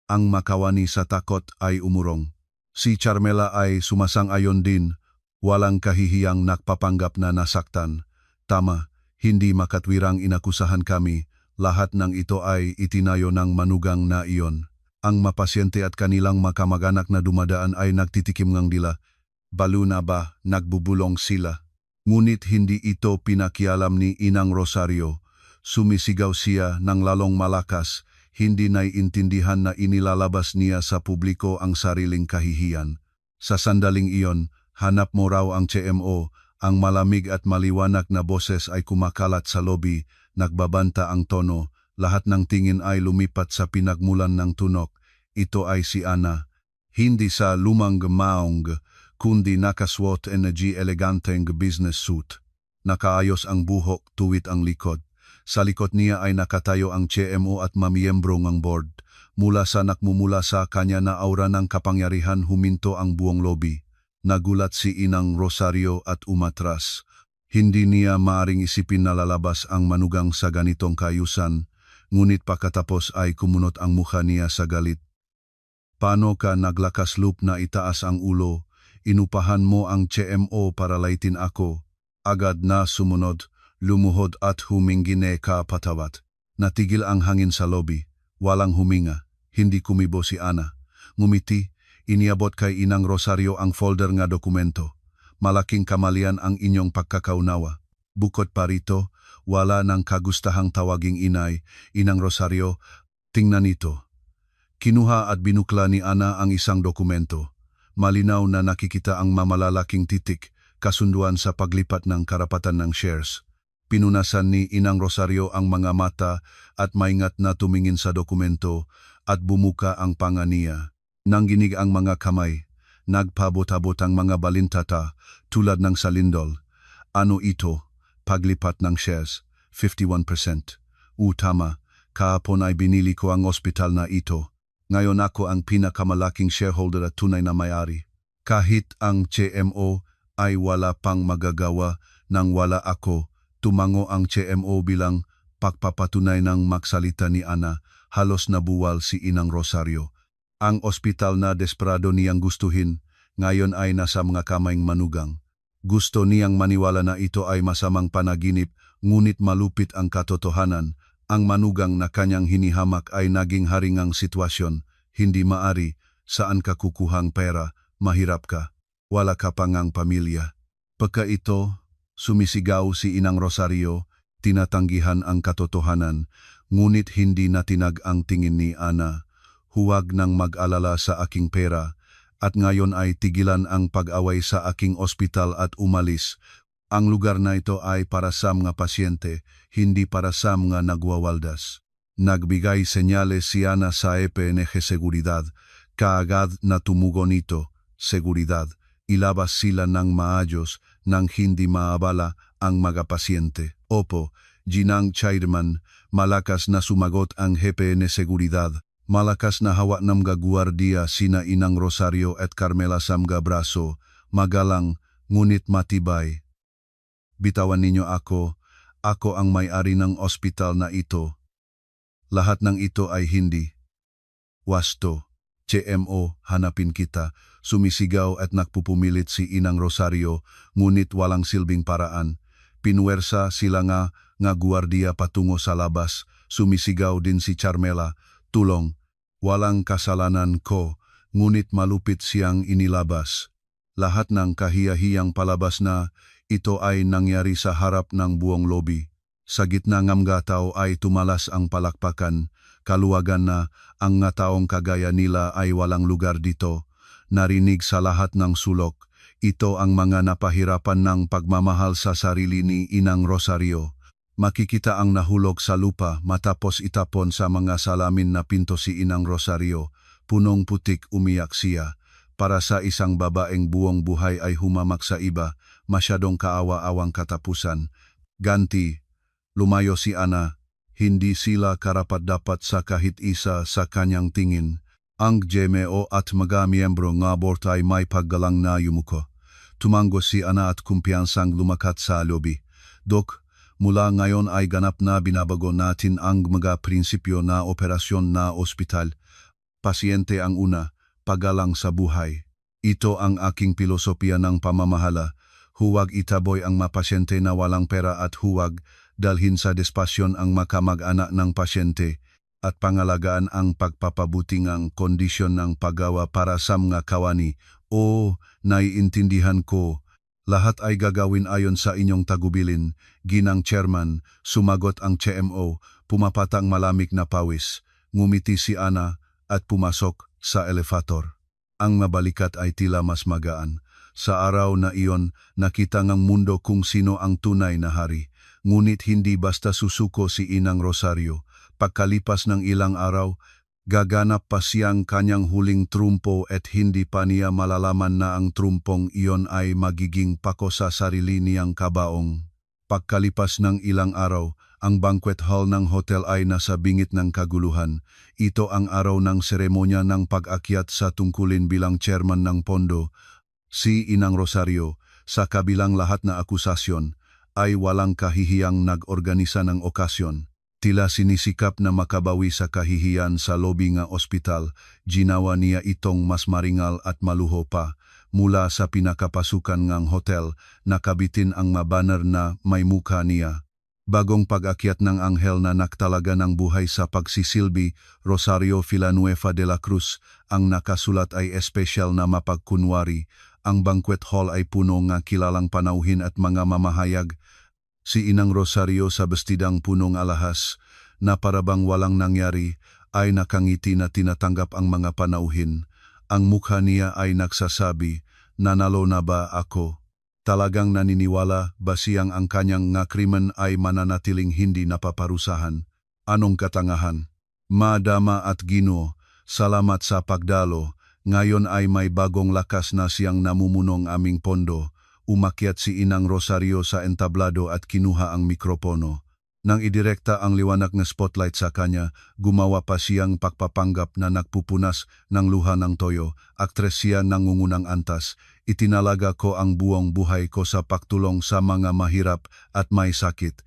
Ang makawani sa takot ay umurong. Si Carmela ay sumasang-ayon din, walang kahihiyang nagpapanggap na nasaktan. Tama, hindi makatwirang inakusahan kami, lahat ng ito ay itinayo ng manugang na iyon. Ang mapasyente at kanilang makamag-anak na dumadaan ay nagtitikim ng dila. Balo na ba, nagbubulong sila. Ngunit hindi ito pinakialam ni Inang Rosario. Sumisigaw siya ng lalong malakas, hindi naiintindihan na inilalabas niya sa publiko ang sariling kahihiyan. Sa sandaling iyon, hanap mo raw ang CMO, ang malamig at maliwanag na boses ay kumakalat sa lobby, nagbabanta ang tono, lahat ng tingin ay lumipat sa pinagmulan ng tunok. Ito ay si Ana. Hindi sa lumang maong, kundi nakaswot energy eleganteng business suit. Nakaayos ang buhok, tuwid ang likod. Sa likod niya ay nakatayo ang CMO at mamiyembro ng board. Mula sa nakmumula sa kanya na aura ng kapangyarihan huminto ang buong lobby. Nagulat si Inang Rosario at umatras. Hindi niya maaring isipin na lalabas ang manugang sa ganitong kayusan, ngunit pagkatapos ay kumunot ang mukha niya sa galit. Paano ka naglakas-loob na itaas ang ulo? Inupahan mo ang CMO para laitin ako. Agad na sumunod, lumuhod at humingine ka patawat. Natigil ang hangin sa lobby. Walang huminga. Hindi kumibo si Ana. Ngumiti, iniabot kay Inang Rosario ang folder nga dokumento. Malaking kamalian ang inyong pagkakaunawa. Bukod pa rito, wala nang kagustahang tawaging inay, Inang Rosario, tingnan ito. Kinuha at binukla ni Ana ang isang dokumento. Malinaw na nakikita ang mamalalaking titik, kasunduan sa paglipat ng karapatan ng shares. Pinunasan ni Inang Rosario ang mga mata at maingat na tumingin sa dokumento at bumuka ang panga niya. Nangginig ang mga kamay, nagpabot-abot ang mga balintata tulad ng salindol. Ano ito? Paglipat ng shares, 51%. Tama, kahapon ay binili ko ang ospital na ito. Ngayon ako ang pinakamalaking shareholder at tunay na may-ari. Kahit ang CMO ay wala pang magagawa nang wala ako, tumango ang CMO bilang pagpapatunay ng magsalita ni Ana, halos nabuwal si Inang Rosario. Ang ospital na desperado niyang gustuhin, ngayon ay nasa mga kamayng manugang. Gusto niyang maniwala na ito ay masamang panaginip, ngunit malupit ang katotohanan. Ang manugang na kanyang hinihamak ay naging haringang sitwasyon. Hindi maari, saan ka kukuhang pera, mahirap ka, wala ka pangang pamilya. Pagka ito, sumisigaw si Inang Rosario, tinatanggihan ang katotohanan, ngunit hindi natinag ang tingin ni Ana. Huwag nang mag-alala sa aking pera, at ngayon ay tigilan ang pag-away sa aking ospital at umalis. Ang lugar na ito ay para sa mga pasyente, hindi para sa mga nagwawaldas. Nagbigay senyales si Ana sa EPNG Seguridad, kaagad na tumugon ito, seguridad, ilabas sila ng maayos nang hindi maabala ang mga pasyente. Opo, Ginang Chairman, malakas na sumagot ang GPN Seguridad. Malakas na hawa ng mga guardia sina Inang Rosario at Carmela sa mga braso, magalang ngunit matibay. Bitawan ninyo ako ang may-ari ng ospital na ito. Lahat ng ito ay hindi. Wasto, CMO, hanapin kita, sumisigaw at nagpupumilit si Inang Rosario, ngunit walang silbing paraan. Pinuwersa sila nga guardia patungo sa labas, sumisigaw din si Carmela, tulong, walang kasalanan ko, ngunit malupit siyang inilabas. Lahat ng kahiyahiyang palabas na ito ay nangyari sa harap ng buong lobby. Sa gitna ng mga tao ay tumalas ang palakpakan, kaluwagan na ang nga taong kagaya nila ay walang lugar dito. Narinig sa lahat ng sulok, ito ang mga napahirapan ng pagmamahal sa sarili ni Inang Rosario. Makikita ang nahulog sa lupa matapos itapon sa mga salamin na pinto si Inang Rosario. Punong putik umiyak siya. Para sa isang babaeng buong buhay ay humamak sa iba, masyadong kaawa-awang katapusan. Ganti, lumayo si Ana. Hindi sila karapat-dapat sa kahit isa sa kanyang tingin. Ang GMO at mga miyembro ng board ay may paggalang na yumuko. Tumango si Ana at kumpiyansang lumakat sa lobby. Dok, mula ngayon ay ganap na binabago natin ang mga prinsipyo na operasyon na ospital. Pasyente ang una, paggalang sa buhay. Ito ang aking pilosopiya ng pamamahala. Huwag itaboy ang mga pasyente na walang pera at huwag dalhin sa despasyon ang makamag-anak ng pasyente at pangalagaan ang pagpapabuting ang kondisyon ng paggawa para sa mga kawani. O, naiintindihan ko. Lahat ay gagawin ayon sa inyong tagubilin, Ginang Chairman, sumagot ang CMO, pumapatang malamig na pawis, ngumiti si Ana at pumasok sa elevator. Ang mabalikat ay tila mas magaan. Sa araw na iyon, nakita ng mundo kung sino ang tunay na hari. Ngunit hindi basta susuko si Inang Rosario. Pagkalipas ng ilang araw, gaganap pa siyang kanyang huling trumpo at hindi pa niya malalaman na ang trumpong iyon ay magiging pako sa sarili niyang kabaong. Pagkalipas ng ilang araw, ang banquet hall ng hotel ay nasa bingit ng kaguluhan. Ito ang araw ng seremonya ng pag-akyat sa tungkulin bilang chairman ng pondo. Si Inang Rosario, sa kabilang lahat na akusasyon, ay walang kahihiyang nag-organisa ng okasyon. Tila sinisikap na makabawi sa kahihiyan sa lobby ng ospital, ginawa niya itong mas maringal at maluho pa. Mula sa pinakapasukan ng hotel, nakabitin ang mabanner na may mukha niya. Bagong pag-akyat ng anghel na nagtalaga ng buhay sa pagsisilbi, Rosario Villanueva de la Cruz, ang nakasulat ay espesyal na mapagkunwari. Ang banquet hall ay puno ng kilalang panauhin at mga mamahayag. Si Inang Rosario sa bestidang punong alahas na parabang walang nangyari ay nakangiti na tinatanggap ang mga panauhin. Ang mukha niya ay nagsasabi, nanalo na ba ako? Talagang naniniwala ba siyang ang kanyang nga krimen ay mananatiling hindi napaparusahan? Anong katangahan? Madama at Ginoo, salamat sa pagdalo. Ngayon ay may bagong lakas na siyang namumunong aming pondo. Umakyat si Inang Rosario sa entablado at kinuha ang mikropono. Nang idirekta ang liwanag na spotlight sa kanya, gumawa pa siyang pagpapanggap na nagpupunas ng luha ng toyo. Aktres siya nangungunang antas. Itinalaga ko ang buong buhay ko sa pagtulong sa mga mahirap at may sakit.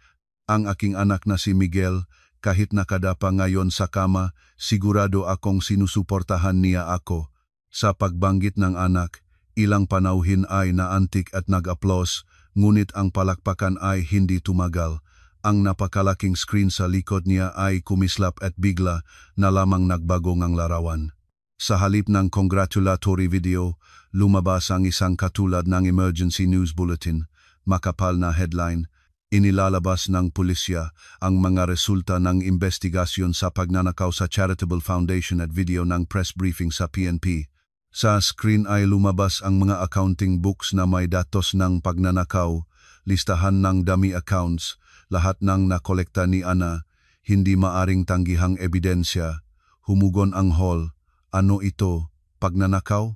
Ang aking anak na si Miguel, kahit nakadapa ngayon sa kama, sigurado akong sinusuportahan niya ako. Sa pagbanggit ng anak, ilang panauhin ay naantik at nag-aplos, ngunit ang palakpakan ay hindi tumagal. Ang napakalaking screen sa likod niya ay kumislap at bigla na lamang nagbago ng larawan. Sa halip ng congratulatory video, lumabas ang isang katulad ng emergency news bulletin, makapal na headline. Inilalabas ng pulisya ang mga resulta ng investigasyon sa pagnanakaw sa Charitable Foundation at video ng press briefing sa PNP. Sa screen ay lumabas ang mga accounting books na may datos ng pagnanakaw, listahan ng dummy accounts, lahat ng nakolekta ni Ana, hindi maaring tanggihang ebidensya. Humugon ang hall. Ano ito? Pagnanakaw?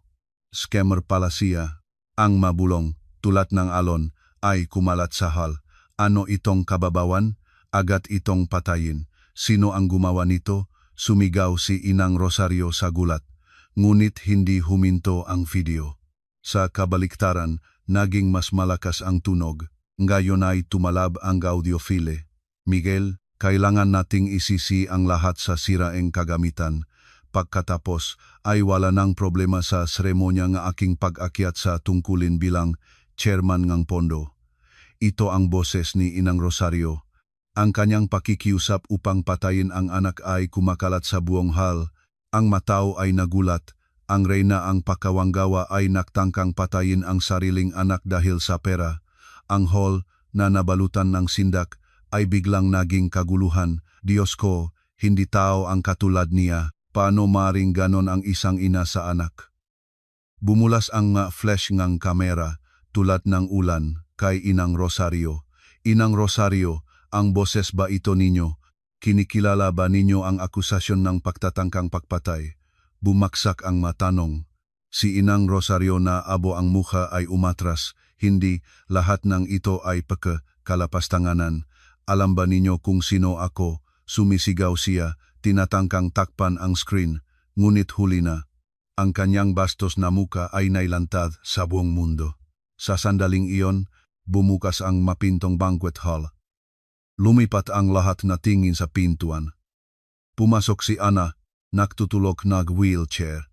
Scammer pala siya. Ang mabulong, tulad ng alon, ay kumalat sa hall. Ano itong kababawan? Agad itong patayin. Sino ang gumawa nito? Sumigaw si Inang Rosario sa gulat. Ngunit hindi huminto ang video. Sa kabaliktaran, naging mas malakas ang tunog. Ngayon ay tumalab ang audiophile. Miguel, kailangan nating isisi ang lahat sa siraeng kagamitan. Pagkatapos ay wala nang problema sa seremonya nga aking pag-akyat sa tungkulin bilang chairman ng pondo. Ito ang boses ni Inang Rosario. Ang kanyang pakikiusap upang patayin ang anak ay kumakalat sa buong hall. Ang matao ay nagulat. Ang reyna ang pakawanggawa ay naktangkang patayin ang sariling anak dahil sa pera. Ang hall na nabalutan ng sindak ay biglang naging kaguluhan. Diyos ko, hindi tao ang katulad niya. Paano maring ganon ang isang ina sa anak? Bumulas ang flash ng kamera tulad ng ulan kay Inang Rosario. Inang Rosario, ang boses ba ito ninyo? Kinikilala ba ninyo ang akusasyon ng pagtatangkang pagpatay? Bumaksak ang matanong. Si Inang Rosario na abo ang mukha ay umatras. Hindi, lahat ng ito ay kalapastanganan. Alam ba ninyo kung sino ako? Sumisigaw siya, tinatangkang takpan ang screen, ngunit huli na. Ang kanyang bastos na muka ay nailantad sa buong mundo. Sa sandaling iyon, bumukas ang mapintong banquet hall. Lumipat ang lahat na tingin sa pintuan. Pumasok si Ana, nagtutulog nag-wheelchair.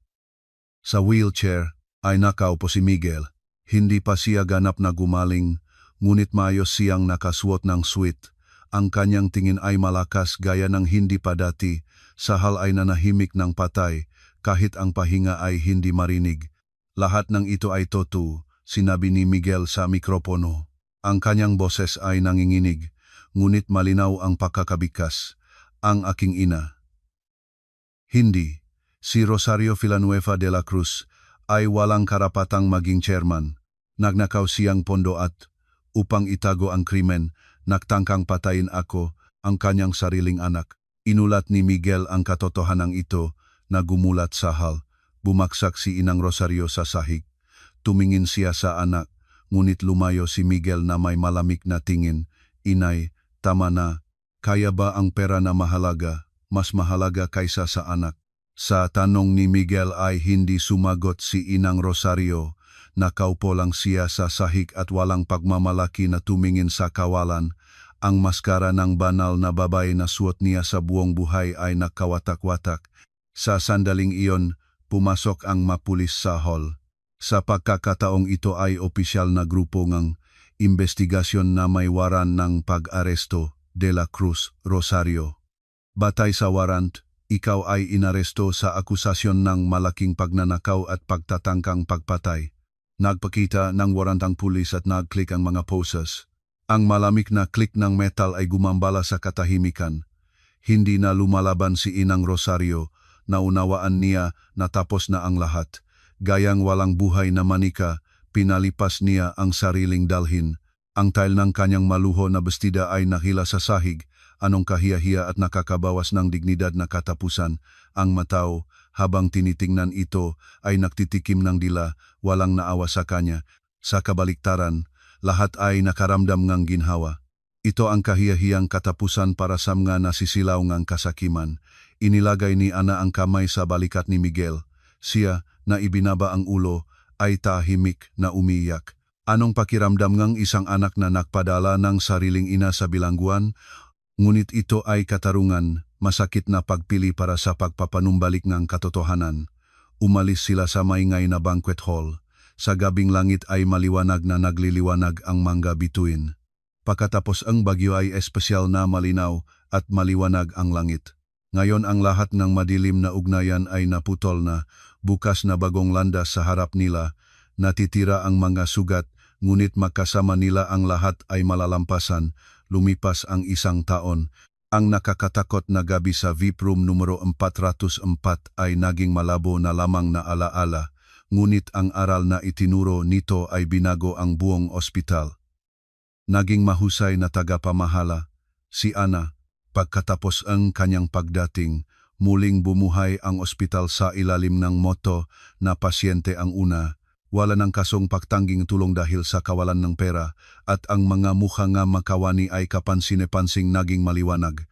Sa wheelchair ay nakaupo si Miguel. Hindi pa siya ganap na gumaling, ngunit maayos siyang nakasuot ng suit. Ang kanyang tingin ay malakas gaya ng hindi pa dati. Sa hal ay nanahimik ng patay, kahit ang pahinga ay hindi marinig. Lahat ng ito ay totoo, sinabi ni Miguel sa mikropono. Ang kanyang boses ay nanginginig, ngunit malinaw ang pagkakabikas. Ang aking ina. Hindi. Si Rosario Villanueva de la Cruz ay walang karapatang maging chairman. Nagnakaw siyang pondo at, upang itago ang krimen, nagtangkang patayin ako, ang kanyang sariling anak. Inulat ni Miguel ang katotohanan ito na gumulat sa hall. Bumaksak si Inang Rosario sa sahig. Tumingin siya sa anak, ngunit lumayo si Miguel na may malamig na tingin. Inay, tama na. Kaya ba ang pera na mahalaga, mas mahalaga kaysa sa anak? Sa tanong ni Miguel ay hindi sumagot si Inang Rosario. Nakaupo lang siya sa sahig at walang pagmamalaki na tumingin sa kawalan. Ang maskara ng banal na babae na suot niya sa buong buhay ay nakawatak-watak. Sa sandaling iyon, pumasok ang mapulis sa hall. Sa pagkakataong ito ay opisyal na grupo ng investigasyon na may waran ng pag-aresto de la Cruz Rosario. Batay sa warrant, ikaw ay inaresto sa akusasyon ng malaking pagnanakaw at pagtatangkang pagpatay. Nagpakita ng warrant ang pulis at nag-click ang mga poses. Ang malamig na klik ng metal ay gumambala sa katahimikan. Hindi na lumalaban si Inang Rosario, naunawaan niya na tapos na ang lahat. Gayang walang buhay na manika, pinalipas niya ang sariling dalhin. Ang tile ng kanyang maluho na bestida ay nahila sa sahig, anong kahiyahiya at nakakabawas ng dignidad na katapusan. Ang matao, habang tinitingnan ito, ay naktitikim ng dila, walang naawa sa kanya. Sa kabaliktaran, lahat ay nakaramdam ng ginhawa. Ito ang kahiyahiyang katapusan para sa mga nasisilaw ng kasakiman. Inilagay ni Ana ang kamay sa balikat ni Miguel. Siya, na ibinaba ang ulo, ay tahimik na umiiyak. Anong pakiramdam ng isang anak na nakpadala ng sariling ina sa bilangguan? Ngunit ito ay katarungan, masakit na pagpili para sa pagpapanumbalik ng katotohanan. Umalis sila sa maingay na banquet hall. Sa gabing langit ay maliwanag na nagliliwanag ang mga bituin. Pagkatapos ang bagyo ay espesyal na malinaw at maliwanag ang langit. Ngayon ang lahat ng madilim na ugnayan ay naputol na, bukas na bagong landas sa harap nila, natitira ang mga sugat, ngunit magkasama nila ang lahat ay malalampasan. Lumipas ang isang taon. Ang nakakatakot na gabi sa VIP room numero 404 ay naging malabo na lamang na alaala, ngunit ang aral na itinuro nito ay binago ang buong ospital. Naging mahusay na tagapamahala, si Ana, pagkatapos ang kanyang pagdating, muling bumuhay ang ospital sa ilalim ng motto na pasyente ang una. Wala ng kasong pagtangging tulong dahil sa kawalan ng pera at ang mga mukha nga makawani ay kapansin-pansing naging maliwanag.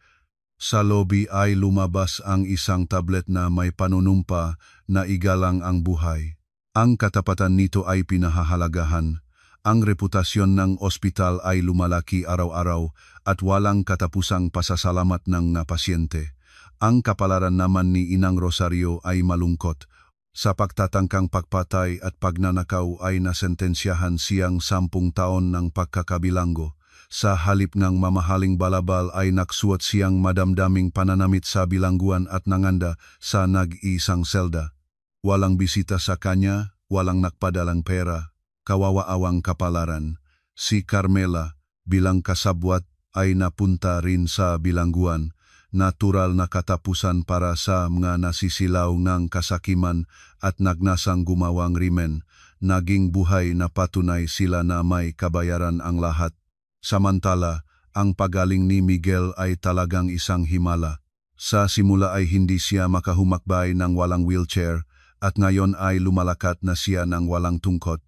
Sa lobby ay lumabas ang isang tablet na may panunumpa na igalang ang buhay. Ang katapatan nito ay pinahahalagahan. Ang reputasyon ng ospital ay lumalaki araw-araw at walang katapusang pasasalamat ng pasyente. Ang kapalaran naman ni Inang Rosario ay malungkot. Sa pagtatangkang pagpatay at pagnanakaw ay nasentensyahan siyang 10 taon ng pagkakabilanggo. Sa halip ng mamahaling balabal ay naksuot siyang madamdaming pananamit sa bilangguan at nanganda sa nag-iisang selda. Walang bisita sa kanya, walang nakpadalang pera. Kawawa-awang kapalaran. Si Carmela, bilang kasabwat, ay napunta rin sa bilangguan. Natural na katapusan para sa mga nasisilaw ng kasakiman at nagnasang gumawang rimen. Naging buhay na patunay sila na may kabayaran ang lahat. Samantala, ang pagaling ni Miguel ay talagang isang himala. Sa simula ay hindi siya makahumakbay ng walang wheelchair at ngayon ay lumalakat na siya ng walang tungkot.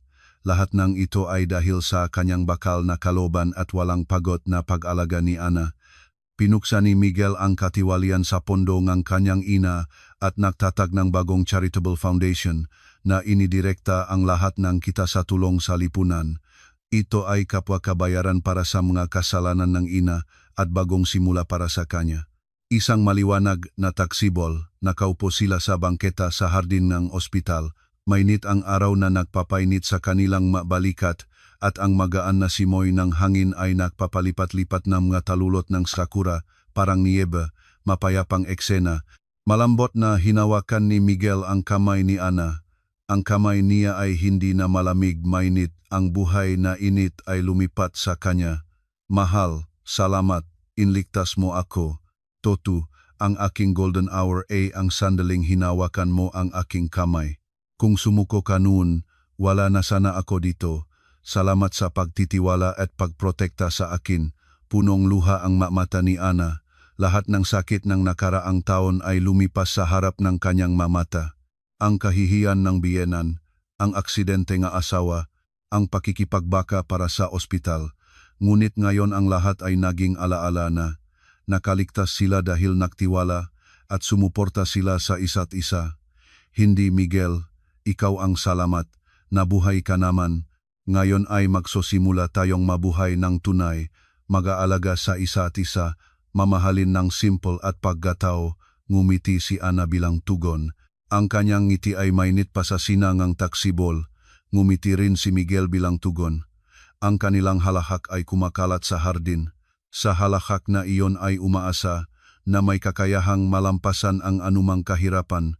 Lahat ng ito ay dahil sa kanyang bakal na kaloban at walang pagod na pag-alaga ni Ana. Pinuksa ni Miguel ang katiwalian sa pondo ng kanyang ina at nagtatag ng bagong charitable foundation na inidirekta ang lahat ng kita sa tulong sa lipunan. Ito ay kapwa kabayaran para sa mga kasalanan ng ina at bagong simula para sa kanya. Isang maliwanag na taksibol, nakaupo sila sa bangketa sa hardin ng ospital. Mainit ang araw na nagpapainit sa kanilang balikat at ang magaan na simoy ng hangin ay nagpapalipat-lipat ng mga talulot ng sakura, parang niyebe, mapayapang eksena. Malambot na hinawakan ni Miguel ang kamay ni Ana. Ang kamay niya ay hindi na malamig mainit, ang buhay na init ay lumipat sa kanya. Mahal, salamat, inligtas mo ako. Totu, ang aking golden hour ay ang sandaling hinawakan mo ang aking kamay. Kung sumuko ka noon, wala na sana ako dito. Salamat sa pagtitiwala at pagprotekta sa akin. Punong luha ang mata ni Ana. Lahat ng sakit ng nakaraang taon ay lumipas sa harap ng kanyang mamata. Ang kahihiyan ng biyenan, ang aksidente nga asawa, ang pakikipagbaka para sa ospital. Ngunit ngayon ang lahat ay naging alaala na. Nakaligtas sila dahil nagtiwala at sumuporta sila sa isa't isa. Hindi Miguel, ikaw ang salamat, nabuhay ka naman. Ngayon ay magsosimula tayong mabuhay ng tunay, mag-aalaga sa isa't isa, mamahalin ng simple at paggatao. Ngumiti si Ana bilang tugon. Ang kanyang ngiti ay mainit pa sa sinangang taksibol. Ngumiti rin si Miguel bilang tugon. Ang kanilang halahak ay kumakalat sa hardin. Sa halahak na iyon ay umaasa na may kakayahang malampasan ang anumang kahirapan.